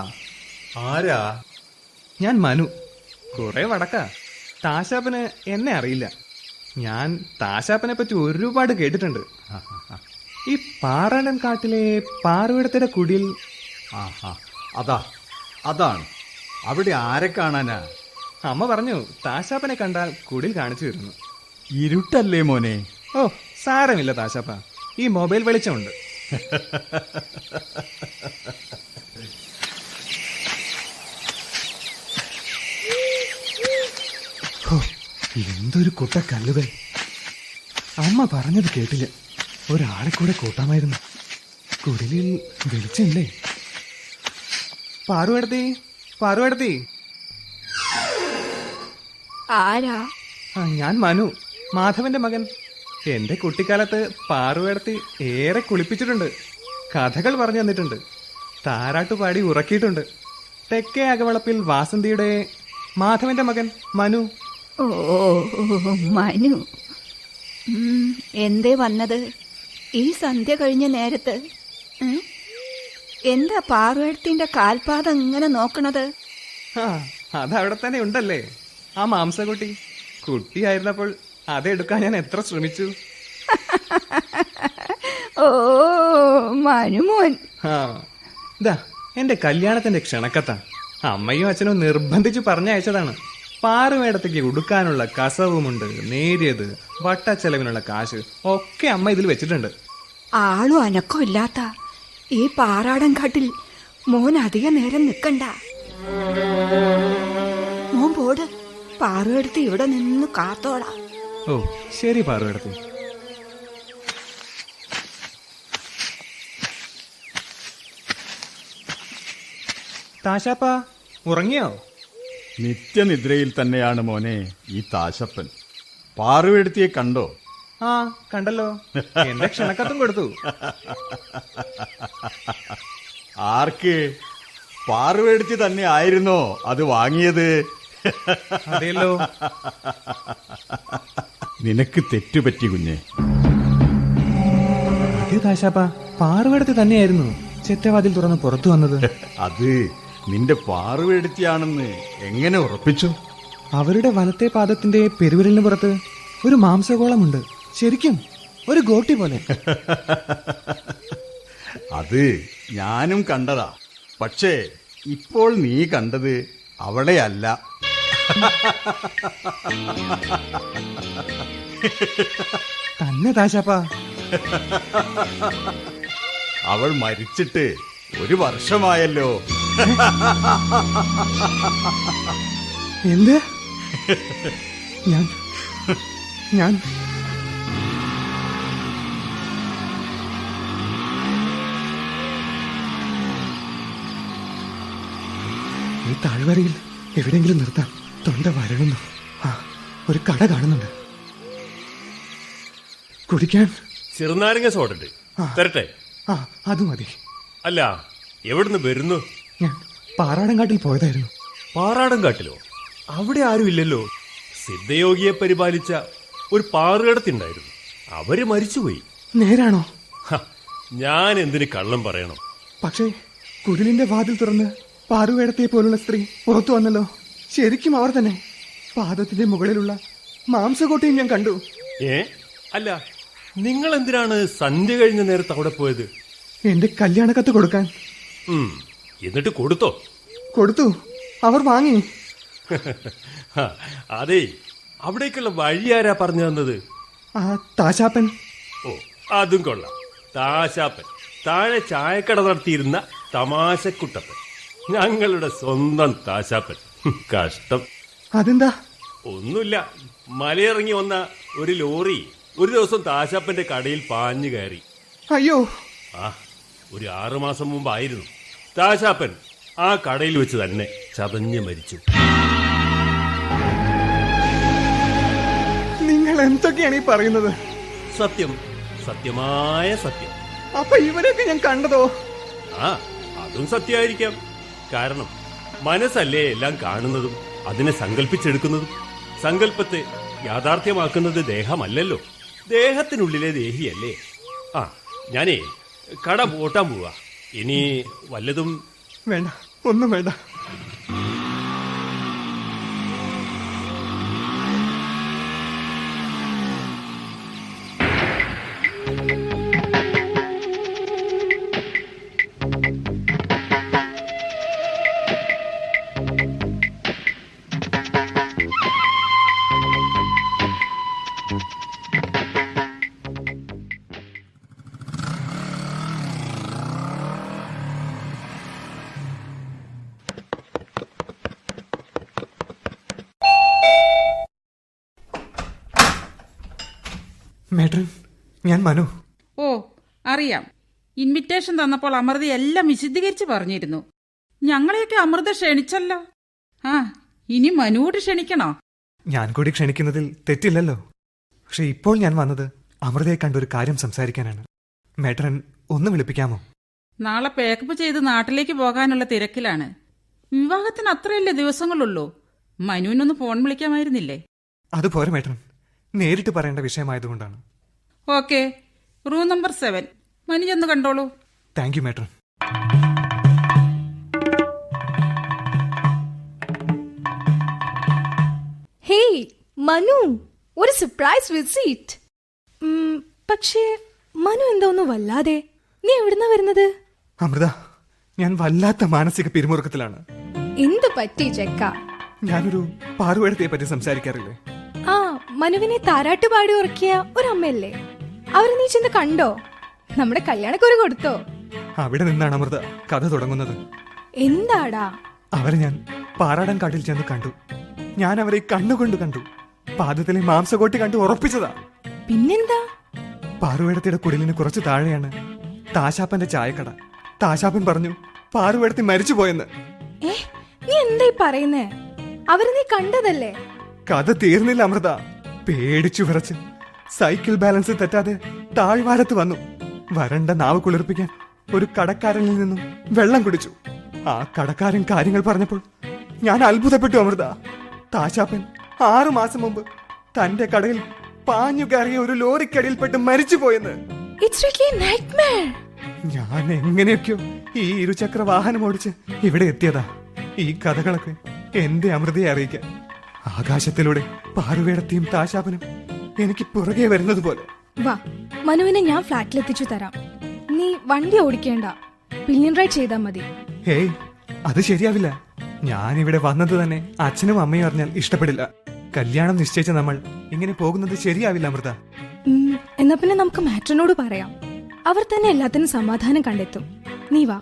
Speaker 5: ആരാ?
Speaker 4: ഞാൻ മനു. കുറെ വടക്ക. താശാപ്പന് എന്നെ അറിയില്ല. ഞാൻ താശാപ്പനെ പറ്റി ഒരുപാട് കേട്ടിട്ടുണ്ട്. ഈ പാറാടൻ കാട്ടിലെ പാറുവിടത്തിന്റെ കുടിൽ.
Speaker 5: അതാണ്. അവിടെ ആരെ കാണാനാ?
Speaker 4: അമ്മ പറഞ്ഞു താശാപ്പനെ കണ്ടാൽ കുടിൽ കാണിച്ചു തരുന്നു.
Speaker 5: ഇരുട്ടല്ലേ മോനെ?
Speaker 4: ഓ, സാരമില്ല താശാപ്പ, ഈ മൊബൈൽ വെളിച്ചമുണ്ട്. എന്തൊരു കുട്ട കല്ലുകൾ! അമ്മ പറഞ്ഞത് കേട്ടില്ല. ഒരാളെ കൂടെ കൂട്ടാമായിരുന്നു. കുടിലിൽ വെളിച്ചമില്ലേ? പാറുവേടത്തി, പാറുവേടത്തി.
Speaker 2: ആരാ?
Speaker 4: ഞാൻ മനു, മാധവന്റെ മകൻ. എന്റെ കുട്ടിക്കാലത്ത് പാറുവേടത്തി ഏറെ കുളിപ്പിച്ചിട്ടുണ്ട്, കഥകൾ പറഞ്ഞു തന്നിട്ടുണ്ട്, താരാട്ടുപാടി ഉറക്കിയിട്ടുണ്ട്. തെക്കേ അകവളപ്പിൽ വാസന്തിയുടെ മാധവന്റെ മകൻ മനു.
Speaker 8: ഓ മനു, എന്തേ വന്നത് ഈ സന്ധ്യ കഴിഞ്ഞ നേരത്ത്? എന്താ പാർവേടത്തിന്റെ കാൽപാദം ഇങ്ങനെ നോക്കണത്?
Speaker 4: ആ, അതവിടെ തന്നെ ഉണ്ടല്ലേ ആ മാംസകുട്ടി. കുട്ടിയായിരുന്നപ്പോൾ അതെടുക്കാൻ ഞാൻ എത്ര ശ്രമിച്ചു.
Speaker 8: ഓ മനുമോൻ.
Speaker 4: ആ, ഇതാ എന്റെ കല്യാണത്തിന്റെ ക്ഷണക്കത്ത അമ്മയും അച്ഛനും നിർബന്ധിച്ചു പറഞ്ഞയച്ചതാണ്. പാറുവേടത്തേക്ക് ഉടുക്കാനുള്ള കസവുമുണ്ട്, നേരിയത്, വട്ടച്ചെലവിനുള്ള കാശ് ഒക്കെ അമ്മ ഇതിൽ വെച്ചിട്ടുണ്ട്.
Speaker 8: ആളും അനക്കം ഇല്ലാത്ത ഈ പാറാടൻ കാട്ടിൽ മോൻ അധിക നേരം നിക്കണ്ട. മോൻ പോട്, പാറുവേടത്ത് ഇവിടെ നിന്ന് കാത്തോളാം.
Speaker 4: ഓ ശരി പാറുവേടത്തി. താശാപ്പ ഉറങ്ങിയോ?
Speaker 9: നിത്യനിദ്രയിൽ തന്നെയാണ് മോനെ ഈ താശപ്പൻ. പാറുവെടുത്തിയെ കണ്ടോ?
Speaker 4: ആ കണ്ടല്ലോ, എന്റെ ക്ഷണക്കത്തും കൊടുത്തു.
Speaker 9: ആർക്ക്? പാറുവെടുത്തി തന്നെ ആയിരുന്നോ അത് വാങ്ങിയത്?
Speaker 4: അതെയല്ലോ.
Speaker 9: നിനക്ക് തെറ്റുപറ്റി കുഞ്ഞെ.
Speaker 4: അതെ താശാപ്പ, പാറുവേടത്തി തന്നെയായിരുന്നു ചെറ്റവാതിൽ തുറന്ന് പുറത്തു വന്നത്.
Speaker 9: അത് നിന്റെ പാറുവെടുത്തിയാണെന്ന് എങ്ങനെ ഉറപ്പിച്ചു?
Speaker 4: അവരുടെ വലത്തെ പാദത്തിന്റെ പെരുവിരലിന് പുറത്ത് ഒരു മാംസഗോളമുണ്ട്, ശരിക്കും ഒരു ഗോട്ടി പോലെ.
Speaker 9: അത് ഞാനും കണ്ടതാ. പക്ഷേ ഇപ്പോൾ നീ കണ്ടത് അവളെയല്ല.
Speaker 4: തന്നെ താശാപ്പ.
Speaker 9: അവൾ മരിച്ചിട്ട് 1 വർഷമായല്ലോ.
Speaker 4: എന്ത്? ഞാൻ ഞാൻ ഈ താഴ്വരയിൽ എവിടെയെങ്കിലും നിർത്താം, തൊണ്ട വരളുന്നു. ആ, ഒരു കട കാണുന്നുണ്ട്, കുടിക്കാൻ
Speaker 10: ചെറുനാരങ്ങ സോഡണ്ട്, തരട്ടെ?
Speaker 4: ആ അത് മതി.
Speaker 10: അല്ല, എവിടുന്ന് വരുന്നു?
Speaker 4: ഞാൻ പാറാടൻകാട്ടിൽ പോയതായിരുന്നു.
Speaker 10: പാറാടൻകാട്ടിലോ? അവിടെ ആരും ഇല്ലല്ലോ. സിദ്ധയോഗിയെ പരിപാലിച്ച ഒരു പാറുകടത്തുണ്ടായിരുന്നു, അവര് മരിച്ചുപോയി.
Speaker 4: നേരാണോ?
Speaker 10: ഞാൻ എന്തിന് കള്ളം പറയണം?
Speaker 4: പക്ഷേ കുടിലിന്റെ വാതിൽ തുറന്ന് പാറുവേടത്തെ പോലുള്ള സ്ത്രീ പുറത്തു വന്നല്ലോ. ശരിക്കും അവർ തന്നെ. പാദത്തിന്റെ മുകളിലുള്ള മാംസകോട്ടയും ഞാൻ കണ്ടു.
Speaker 10: അല്ല, നിങ്ങൾ എന്തിനാണ് സന്ധ്യ കഴിഞ്ഞ നേരത്ത് അവിടെ പോയത്?
Speaker 4: എന്റെ കല്യാണക്കത്ത് കൊടുക്കാൻ.
Speaker 10: എന്നിട്ട് കൊടുത്തോ?
Speaker 4: കൊടുത്തു, അവർ വാങ്ങി.
Speaker 10: അതെ, അവിടേക്കുള്ള വഴി ആരാ പറഞ്ഞു തന്നത്?
Speaker 4: ആ താശാപ്പൻ.
Speaker 10: ഓ, അതും കൊള്ളാം. താശാപ്പൻ, താഴെ ചായക്കട നടത്തിയിരുന്ന തമാശക്കുട്ടപ്പൻ, ഞങ്ങളുടെ സ്വന്തം താശാപ്പൻ. കഷ്ടം.
Speaker 4: അതെന്താ?
Speaker 10: ഒന്നുമില്ല, മലയിറങ്ങി വന്ന ഒരു ലോറി ഒരു ദിവസം താശാപ്പന്റെ കടയിൽ പാഞ്ഞു കയറി.
Speaker 4: അയ്യോ.
Speaker 10: ആ, ഒരു 6 മാസം മുമ്പായിരുന്നു. താശാപ്പൻ ആ കടയിൽ വെച്ച് തന്നെ ചതഞ്ഞ് മരിച്ചു.
Speaker 4: നിങ്ങൾ എന്തൊക്കെയാണ് ഈ പറയുന്നത്?
Speaker 10: സത്യം, സത്യമായ സത്യം.
Speaker 4: അപ്പൊ ഇവരെയൊക്കെ ഞാൻ കണ്ടതോ?
Speaker 10: ആ, അതും സത്യമായിരിക്കാം. കാരണം മനസ്സല്ലേ എല്ലാം കാണുന്നതും അതിനെ സങ്കല്പിച്ചെടുക്കുന്നതും. സങ്കല്പത്തെ യാഥാർത്ഥ്യമാക്കുന്നത് ദേഹമല്ലല്ലോ, ദേഹത്തിനുള്ളിലെ ദേഹിയല്ലേ. ആ, ഞാനേ കട പൂട്ടാൻ പോവാ. ഇനി വല്ലതും
Speaker 4: വേണ്ട, ഒന്നും വേണ്ട. മേഡൻ, ഞാൻ മനു.
Speaker 11: ഓ, അറിയാം. ഇൻവിറ്റേഷൻ തന്നപ്പോൾ അമൃത എല്ലാം വിശദീകരിച്ച് പറഞ്ഞിരുന്നു. ഞങ്ങളെയൊക്കെ അമൃത ക്ഷണിച്ചല്ലോ. ആ, ഇനി മനുവോട് ക്ഷണിക്കണോ?
Speaker 4: ഞാൻ കൂടി ക്ഷണിക്കുന്നതിൽ തെറ്റില്ലല്ലോ. പക്ഷെ ഇപ്പോൾ ഞാൻ വന്നത് അമൃതയെ കണ്ടൊരു കാര്യം സംസാരിക്കാനാണ്. മേട്രൻ ഒന്ന് വിളിപ്പിക്കാമോ?
Speaker 11: നാളെ പേക്കപ്പ് ചെയ്ത് നാട്ടിലേക്ക് പോകാനുള്ള തിരക്കിലാണ്. വിവാഹത്തിന് അത്രയല്ലേ ദിവസങ്ങളുള്ളൂ. മനുവിനൊന്ന് ഫോൺ വിളിക്കാമായിരുന്നില്ലേ?
Speaker 4: അതുപോലെ മേട്രൻ, നേരിട്ട് പറയേണ്ട വിഷയമായതുകൊണ്ടാണ്.
Speaker 11: ഓക്കെ, റൂം നമ്പർ 7 മനു ചെന്ന് കണ്ടോളൂ.
Speaker 4: Thank you matron.
Speaker 12: Hey Manu, ഒരു സർപ്രൈസ് വിസിറ്റ്. പക്ഷേ മനു എന്താ ഒന്ന് വല്ലാതെ? നീ എവിടുന്നാ വരുന്നത്?
Speaker 4: അമൃത, ഞാൻ വല്ലാത്ത മാനസിക പിരിമുറുക്കത്തിലാണ്.
Speaker 12: എന്ത് പറ്റി ചെക്ക?
Speaker 4: ഞാനൊരു പാറുവേടത്തെ പറ്റി സംസാരിക്കാറില്ലേ?
Speaker 12: ആ, മനുവിനെ താരാട്ട് പാടി ഉറക്കിയ ഒരമ്മയല്ലേ? അവരെ നീ ചെന്ന് കണ്ടോ? നമ്മുടെ കല്യാണക്കുറി കൊടുത്തോ?
Speaker 4: അവിടെ നിന്നാണ് അമൃത കഥ തുടങ്ങുന്നത്.
Speaker 12: എന്താടാ?
Speaker 4: അവരെ ഞാൻ പാറാടൻ കാട്ടിൽ ചെന്ന് കണ്ടു. ഞാൻ അവരെ കണ്ണുകൊണ്ട് കണ്ടു. പാദത്തിലെ മാംസകോട്ടി കണ്ടു ഉറപ്പിച്ചതാ.
Speaker 12: പിന്നെന്താ?
Speaker 4: പാറുവേടത്തിയുടെ കുടിലിന് കുറച്ച് താഴെയാണ് താശാപ്പന്റെ ചായക്കട. താശാപ്പൻ പറഞ്ഞു പാറുവേടത്തി മരിച്ചുപോയെന്ന്.
Speaker 12: നീ എന്തായി പറയുന്നേ? അവരെ നീ കണ്ടതല്ലേ?
Speaker 4: കഥ തീർന്നില്ല അമൃത. പേടിച്ചു വിറച്ച് സൈക്കിൾ ബാലൻസ് തെറ്റാതെ താഴ്വാരത്ത് വന്നു. വരണ്ട നാവ് കുളിർപ്പിക്കാൻ ഒരു കടക്കാരനിൽ നിന്നും വെള്ളം കുടിച്ചു. ആ കടക്കാരൻ കാര്യങ്ങൾ പറഞ്ഞപ്പോൾ ഞാൻ അത്ഭുതപ്പെട്ടു അമൃത. താശാപ്പൻ 6 മാസം മുമ്പ് തന്റെ കടയിൽ പാഞ്ഞു കയറിയ ഒരു ലോറിക്കടിയിൽപ്പെട്ട് മരിച്ചുപോയെന്ന്. ഞാൻ എങ്ങനെയൊക്കെയോ ഈ ഇരുചക്ര വാഹനം ഓടിച്ച് ഇവിടെ എത്തിയതാ. ഈ കഥകളൊക്കെ എന്റെ അമൃതയെ അറിയിക്കാൻ. ആകാശത്തിലൂടെ പാറുവേടത്തെയും താശാപ്പനും എനിക്ക് പുറകെ വരുന്നത് പോലെ.
Speaker 12: വാ, മനുവിനെ ഞാൻ ഫ്ലാറ്റിലെത്തിച്ചു തരാം. നീ വണ്ടി ഓടിക്കേണ്ട, പില്ലിയൻ റൈഡ് ചെയ്താൽ മതി.
Speaker 4: ഹേയ്, അത് ശരിയാവില്ല. ഞാനിവിടെ വന്നത് തന്നെ അച്ഛനും അമ്മയും അറിഞ്ഞാൽ ഇഷ്ടപ്പെടില്ല. കല്യാണം നിശ്ചയിച്ച നമ്മൾ ഇങ്ങനെ പോകുന്നത് ശരിയാവില്ല അമൃത.
Speaker 12: എന്നാ പിന്നെ നമുക്ക് മാട്രനോട് പറയാം. അവർ തന്നെ എല്ലാത്തിനും സമാധാനം കണ്ടെത്തും. നീ വാ.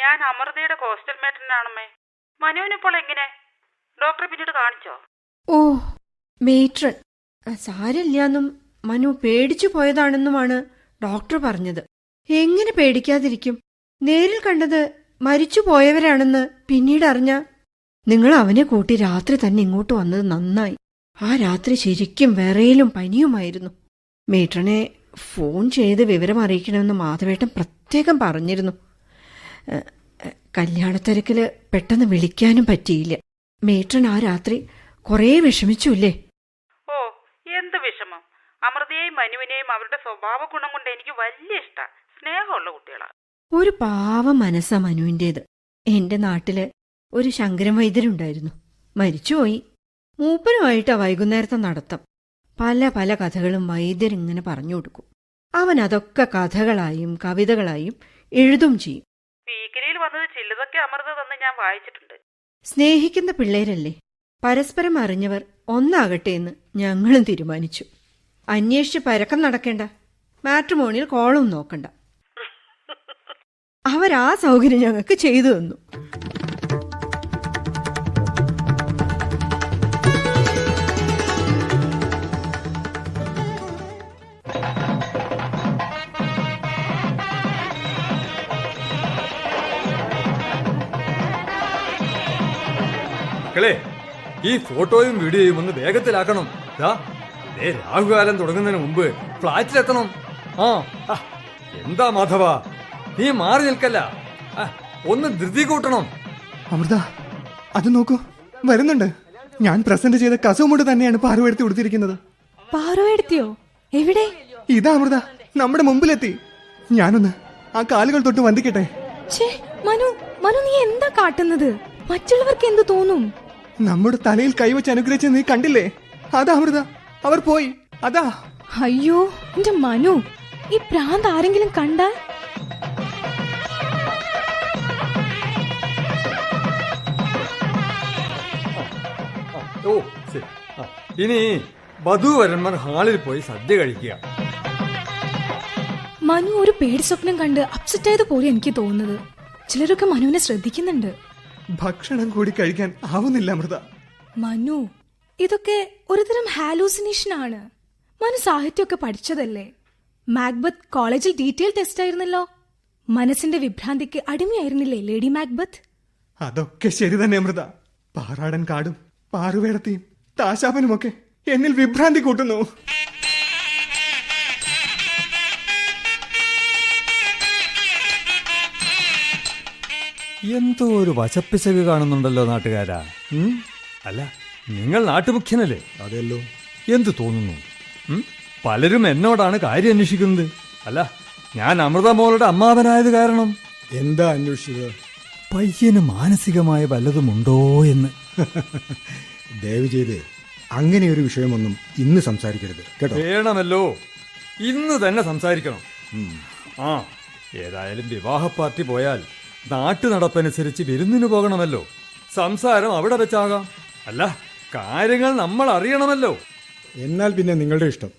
Speaker 11: ഞാൻ അമൃതയുടെ ഹോസ്റ്റൽ മേറ്റനാണമ്മേ. മനുവിനിപ്പോൾ എങ്ങനെ? ഡോക്ടറെ പിന്നീട് കാണിച്ചോ?
Speaker 2: ഓ, മേട്രൻ സാരില്ലാന്നും മനു പേടിച്ചു പോയതാണെന്നുമാണ് ഡോക്ടർ പറഞ്ഞത്. എങ്ങനെ പേടിക്കാതിരിക്കും? നേരിൽ കണ്ടത് മരിച്ചു പോയവരാണെന്ന് പിന്നീട് അറിഞ്ഞ. നിങ്ങൾ അവനെ കൂട്ടി രാത്രി തന്നെ ഇങ്ങോട്ട് വന്നത് നന്നായി. ആ രാത്രി ശരിക്കും വിറയലും പനിയുമായിരുന്നു. മേട്രനെ ഫോൺ ചെയ്ത് വിവരം അറിയിക്കണമെന്ന് മാധവേട്ടൻ പ്രത്യേകം പറഞ്ഞിരുന്നു. കല്യാണത്തിരക്കില് പെട്ടെന്ന് വിളിക്കാനും പറ്റിയില്ല. മേട്രൻ ആ രാത്രി കുറേ വിഷമിച്ചുല്ലേ?
Speaker 11: ഓ, എന്ത് വിഷമം. അമൃതയെയും മനുവിനെയും അവരുടെ സ്വഭാവ ഗുണം കൊണ്ട് എനിക്ക് വലിയ ഇഷ്ട. സ്നേഹമുള്ള കുട്ടികളാ.
Speaker 2: ഒരു പാവ മനസ്സാ മനുവിൻ്റേത്. എന്റെ നാട്ടില് ഒരു ശങ്കരൻ വൈദ്യരുണ്ടായിരുന്നു. മരിച്ചുപോയി. മൂപ്പനുമായിട്ടാ വൈകുന്നേരത്തെ നടത്തം. പല പല കഥകളും വൈദ്യരിങ്ങനെ പറഞ്ഞു കൊടുക്കും. അവൻ അതൊക്കെ കഥകളായും കവിതകളായും എഴുതും ചെയ്യും.
Speaker 11: വീക്കിലിയിൽ വന്നത് ചില്ലതൊക്കെ അമൃത തന്ന് ഞാൻ വായിച്ചിട്ടുണ്ട്.
Speaker 2: സ്നേഹിക്കുന്ന പിള്ളേരല്ലേ, പരസ്പരം അറിഞ്ഞവർ ഒന്നാകട്ടെ എന്ന് ഞങ്ങളും തീരുമാനിച്ചു. അന്വേഷിച്ച് പരക്കം നടക്കേണ്ട, മാട്രിമോണിയൽ കോളും നോക്കണ്ട. അവരാ സൗകര്യം ഞങ്ങൾക്ക് ചെയ്തു തന്നു.
Speaker 13: മക്കളെ, ഈ ഫോട്ടോയും വീഡിയോയും ഒന്ന് വേഗത്തിലാക്കണം. രാഹുകാലം തുടങ്ങുന്നതിന് മുമ്പ് ഫ്ലാറ്റിലെത്തണം. എന്താ മാധവ, നീ മാറി നിൽക്കല്ല, ഒന്ന് ധൃതി കൂട്ടണം.
Speaker 4: അമൃത, അത് നോക്കൂ, വരുന്നുണ്ട്. ഞാൻ പ്രസന്റ് ചെയ്ത കസവുമുണ്ട് തന്നെയാണ് പാറുവേടത്തി ഉടുത്തിരിക്കുന്നത്.
Speaker 12: പാറുവേടത്തിയോ? എവിടെ?
Speaker 4: ഇതാ അമൃത, നമ്മുടെ മുമ്പിലെത്തി. ഞാനൊന്ന് ആ കാലുകൾ തൊട്ട് വന്ദിക്കട്ടെ.
Speaker 12: മനു, നീ എന്താ കാട്ടുന്നത്? മറ്റുള്ളവർക്ക് എന്തു തോന്നും?
Speaker 4: നമ്മുടെ തലയിൽ കൈവച്ച് അനുഗ്രഹിച്ച് നീ കണ്ടില്ലേ? അതാ അമൃത, അവർ പോയി. അതാ.
Speaker 12: അയ്യോ എന്റെ മനു, ഈ പ്രാന്ത് ആരെങ്കിലും കണ്ടാൽ?
Speaker 13: ഓ ശരി. ഇനി വധൂവരന്മാർ ഹാളിൽ പോയി സദ്യ കഴിക്കുക.
Speaker 12: മനു ഒരു പേടി സ്വപ്നം കണ്ട് അപ്സെറ്റ് ആയത് പോലെ എനിക്ക് തോന്നുന്നത്. ചിലരൊക്കെ മനുവിനെ ശ്രദ്ധിക്കുന്നുണ്ട്.
Speaker 4: ഭക്ഷണം കൂടി കഴിക്കാൻ ആവുന്നില്ല അമൃത.
Speaker 12: മനു, ഇതൊക്കെ ഒരുതരം ഹാലൂസിനേഷൻ ആണ്. മനു സാഹിത്യമൊക്കെ പഠിച്ചതല്ലേ? മാക്ബത്ത് കോളേജിൽ ഡീറ്റെയിൽ ടെസ്റ്റ് ആയിരുന്നല്ലോ. മനസ്സിന്റെ വിഭ്രാന്തിക്ക് അടിമയായിരുന്നില്ലേ ലേഡി മാക്ബത്ത്?
Speaker 4: അതൊക്കെ ശരി തന്നെ അമൃത. പാറാടൻ കാടും പാറുവേടത്തിയും താശാപനുമൊക്കെ എന്നിൽ വിഭ്രാന്തി കൂട്ടുന്നു.
Speaker 13: എന്തോ ഒരു വശപ്പിശക് കാണുന്നുണ്ടല്ലോ നാട്ടുകാരാ. അല്ല, നിങ്ങൾ നാട്ടുമുഖ്യനല്ലേ?
Speaker 14: അതെല്ലോ.
Speaker 13: എന്തു തോന്നുന്നു? പലരും എന്നോടാണ് കാര്യം അന്വേഷിക്കുന്നത്. അല്ല, ഞാൻ അമൃതമോളുടെ അമ്മാവനായത് കാരണം.
Speaker 14: എന്താ അന്വേഷിച്ചത്?
Speaker 13: പയ്യന് മാനസികമായ വല്ലതുമുണ്ടോ എന്ന്.
Speaker 14: ദയവ് ചെയ്ത് അങ്ങനെ ഒരു വിഷയമൊന്നും ഇന്ന് സംസാരിക്കരുത് കേട്ടോ.
Speaker 13: വേണമല്ലോ, ഇന്ന് തന്നെ സംസാരിക്കണം. ആ, ഏതായാലും വിവാഹ പാർട്ടി പോയാൽ നാട്ടു നടപ്പനുസരിച്ച് വിരുന്നിന് പോകണമല്ലോ. സംസാരം അവിടെ വെച്ചാകാം. അല്ല, കാര്യങ്ങൾ നമ്മൾ അറിയണമല്ലോ.
Speaker 14: എന്നാൽ പിന്നെ നിങ്ങളുടെ ഇഷ്ടം.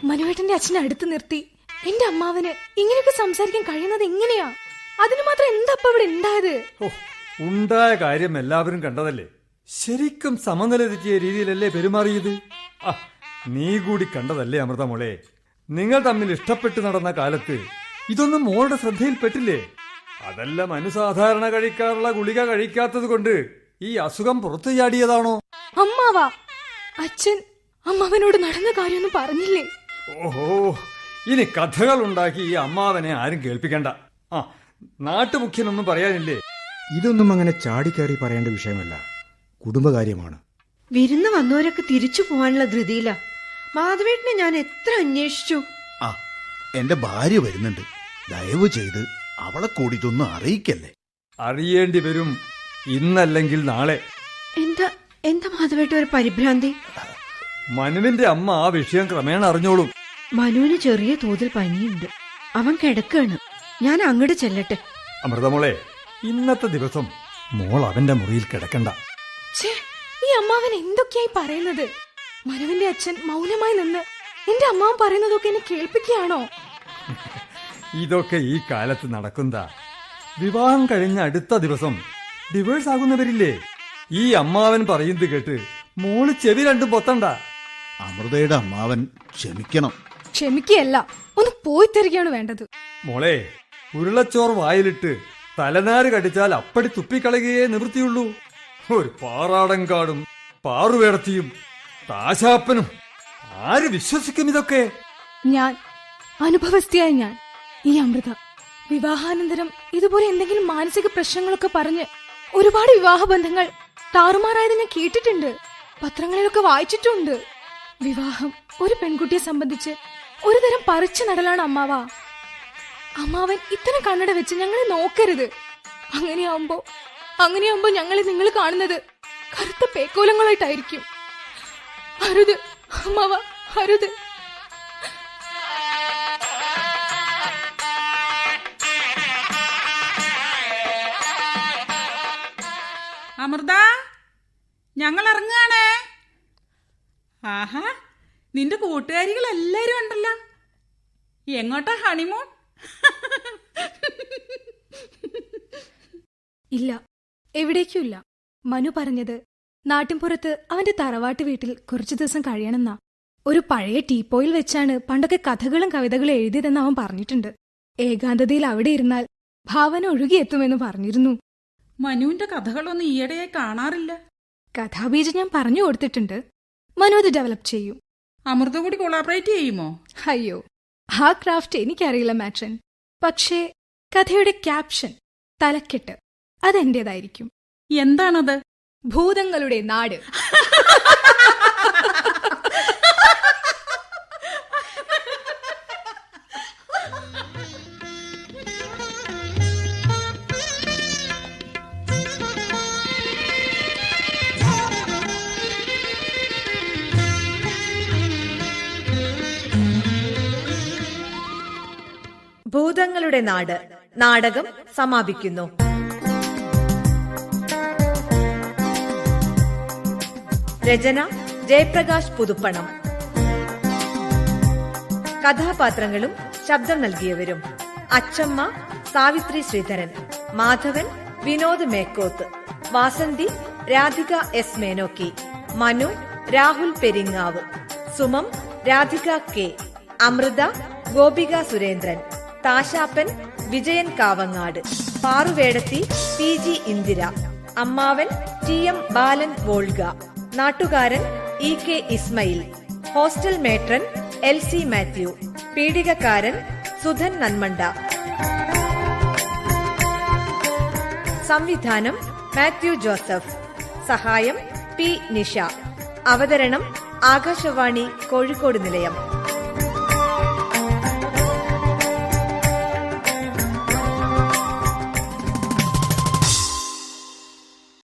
Speaker 12: മനുവേട്ടന്റെ അച്ഛനെ അടുത്ത് നിർത്തി എന്റെ അമ്മാവന് ഇങ്ങനെയൊക്കെ സംസാരിക്കാൻ കഴിയുന്നത് എങ്ങനെയാ? അതിന് മാത്രം എന്താ ഇപ്പൊ ഇവിടെ ഉണ്ടായത്?
Speaker 13: ഉണ്ടായ കാര്യം എല്ലാവരും കണ്ടതല്ലേ. ശരിക്കും സമനില തെറ്റിയ രീതിയിലല്ലേ പെരുമാറിയത്. നീ കൂടി കണ്ടതല്ലേ അമൃതമോളെ. നിങ്ങൾ തമ്മിൽ ഇഷ്ടപ്പെട്ട് നടന്ന കാലത്ത് ഇതൊന്നും മോളുടെ ശ്രദ്ധയിൽപ്പെട്ടില്ലേ? അതല്ല, അനുസാധാരണ കഴിക്കാറുള്ള ഗുളിക കഴിക്കാത്തത് കൊണ്ട് ഈ അസുഖം പുറത്തു ചാടിയതാണോ?
Speaker 12: അമ്മാവാ, അച്ഛൻ അമ്മാവനോട് നടന്ന കാര്യമൊന്നും പറഞ്ഞില്ലേ?
Speaker 13: ഓഹോ, ഇനി കഥകൾ ഉണ്ടാക്കി ഈ അമ്മാവനെ ആരും കേൾപ്പിക്കണ്ട. നാട്ടുമുഖ്യനൊന്നും പറയാനില്ലേ?
Speaker 14: ഇതൊന്നും അങ്ങനെ ചാടിക്കയറി പറയേണ്ട വിഷയമല്ല, കുടുംബകാര്യമാണ്.
Speaker 2: വിരുന്ന് വന്നവരൊക്കെ തിരിച്ചു പോവാനുള്ള ധൃതിയില. മാധവേട്ടനെ ഞാൻ എത്ര അന്വേഷിച്ചു.
Speaker 5: എന്റെ ഭാര്യ വരുന്നുണ്ട്, ദയവ് ചെയ്ത് അവളെ കൂടി ഇതൊന്നും അറിയിക്കല്ലേ.
Speaker 13: അറിയേണ്ടി വരും, ഇന്നല്ലെങ്കിൽ നാളെ.
Speaker 2: എന്താ മാധവേട്ട ഒരു പരിഭ്രാന്തി?
Speaker 13: മനുവിന്റെ അമ്മ ആ വിഷയം ക്രമേണ അറിഞ്ഞോളും.
Speaker 2: മനുവിന് ചെറിയ തോതിൽ പനിയുണ്ട്, അവൻ കിടക്കാണ്. ഞാൻ അങ്ങോട്ട് ചെല്ലട്ടെ.
Speaker 13: അമൃതമോളെ, ഇന്നത്തെ ദിവസം മോൾ അവന്റെ മുറിയിൽ കിടക്കണ്ട.
Speaker 12: ഈ അമ്മാവൻ എന്തൊക്കെയായി പറയുന്നത്? മനുവിന്റെ അച്ഛൻ മൗനമായി നിന്ന് എന്റെ അമ്മാവൻ പറയുന്നതൊക്കെ എന്നെ കേൾപ്പിക്കുകയാണോ?
Speaker 13: ഇതൊക്കെ ഈ കാലത്ത് നടക്കുന്നതാ. വിവാഹം കഴിഞ്ഞ അടുത്ത ദിവസം ഡിവേഴ്സ് ആകുന്നവരില്ലേ? ഈ അമ്മാവൻ പറയുന്നത് കേട്ട് മോള് ചെവി രണ്ടും പൊത്തണ്ട.
Speaker 5: അമൃതയുടെ അമ്മാവൻ ക്ഷമിക്കണം.
Speaker 12: ക്ഷമിക്കുകയല്ല, ഒന്ന് പോയി തരികയാണ് വേണ്ടത്.
Speaker 13: മോളെ, ഉരുളച്ചോർ വായിലിട്ട് തലനാര് കടിച്ചാൽ അപ്പടി തുപ്പിക്കളയുകയേ നിവൃത്തിയുള്ളൂ. ഒരു പാറാടൻകാടും പാറുവേടത്തിയും താശാപ്പനും ആര് വിശ്വസിക്കും ഇതൊക്കെ?
Speaker 12: ഞാൻ അനുഭവസ്ഥയായ ഞാൻ, ഈ അമൃത, വിവാഹാനന്തരം ഇതുപോലെ എന്തെങ്കിലും മാനസിക പ്രശ്നങ്ങളൊക്കെ പറഞ്ഞ് ഒരുപാട് വിവാഹ ബന്ധങ്ങൾ താറുമാറായത് ഞാൻ കേട്ടിട്ടുണ്ട്, പത്രങ്ങളിലൊക്കെ വായിച്ചിട്ടുണ്ട്. വിവാഹം ഒരു പെൺകുട്ടിയെ സംബന്ധിച്ച് ഒരു തരം പറിച്ചു നടലാണ് അമ്മാവാ. അമ്മാവൻ ഇത്തരം കണ്ണട വെച്ച് ഞങ്ങളെ നോക്കരുത്. അങ്ങനെയാവുമ്പോ ഞങ്ങളെ നിങ്ങൾ കാണുന്നത് കറുത്ത പേക്കോലങ്ങളായിട്ടായിരിക്കും. അരുത് അമ്മാവ, അരുത്.
Speaker 11: അമൃത, ഞങ്ങൾ ഇറങ്ങാണേ. ആഹാ, നിന്റെ കൂട്ടുകാരികൾ എല്ലാരും ഉണ്ടല്ലോ. എങ്ങോട്ടാ ഹണിമൂൺ?
Speaker 12: ഇല്ല, എവിടേക്കുമില്ല. മനു പറഞ്ഞത് നാട്ടിൻപുറത്ത് അവന്റെ തറവാട്ട് വീട്ടിൽ കുറച്ചു ദിവസം കഴിയണമെന്നാ. ഒരു പഴയ ടീപ്പോയിൽ വെച്ചാണ് പണ്ടൊക്കെ കഥകളും കവിതകളും എഴുതിയതെന്ന് അവൻ പറഞ്ഞിട്ടുണ്ട്. ഏകാന്തതയിൽ അവിടെ ഇരുന്നാൽ ഭാവന ഒഴുകിയെത്തുമെന്ന് പറഞ്ഞിരുന്നു.
Speaker 11: മനുവിന്റെ കഥകളൊന്നും ഈയിടെയായി കാണാറില്ല.
Speaker 12: കഥാബീജം ഞാൻ പറഞ്ഞു കൊടുത്തിട്ടുണ്ട്. മനു അത് ഡെവലപ്പ് ചെയ്യും.
Speaker 11: അമൃത കൂടി കൊളാബറേറ്റ് ചെയ്യുമോ?
Speaker 12: അയ്യോ, ആ ക്രാഫ്റ്റ് എനിക്കറിയില്ല മാച്ചൻ. പക്ഷേ കഥയുടെ ക്യാപ്ഷൻ, തലക്കെട്ട്, അതെന്റേതായിരിക്കും.
Speaker 11: എന്താണത്?
Speaker 12: ഭൂതങ്ങളുടെ നാട്.
Speaker 1: ഭൂതങ്ങളുടെ നാട് നാടകം സമാപിക്കുന്നു. രചന ജയപ്രകാശ് പുതുപ്പണം. കഥാപാത്രങ്ങളും ശബ്ദം നൽകിയവരും: അച്ചമ്മ സാവിത്രി ശ്രീധരൻ, മാധവൻ വിനോദ് മേക്കോത്ത്, വാസന്തി രാധിക എസ് മേനോക്കി, മനു രാഹുൽ പെരിങ്ങാവ്, സുമം രാധിക കെ, അമൃത ഗോപിക സുരേന്ദ്രൻ, താശാപ്പൻ വിജയൻ കാവങ്ങാട്, പാറുവേടത്തി പി ജി ഇന്ദിര, അമ്മാവൻ ടി എം ബാലൻ വോൾഗ, നാട്ടുകാരൻ E K Ismail, hostel matron L C Mathew, പീഡികക്കാരൻ സുധൻ നന്മണ്ട. സംവിധാനം മാത്യു ജോസഫ്. സഹായം പി നിഷ. അവതരണം ആകാശവാണി കോഴിക്കോട് നിലയം.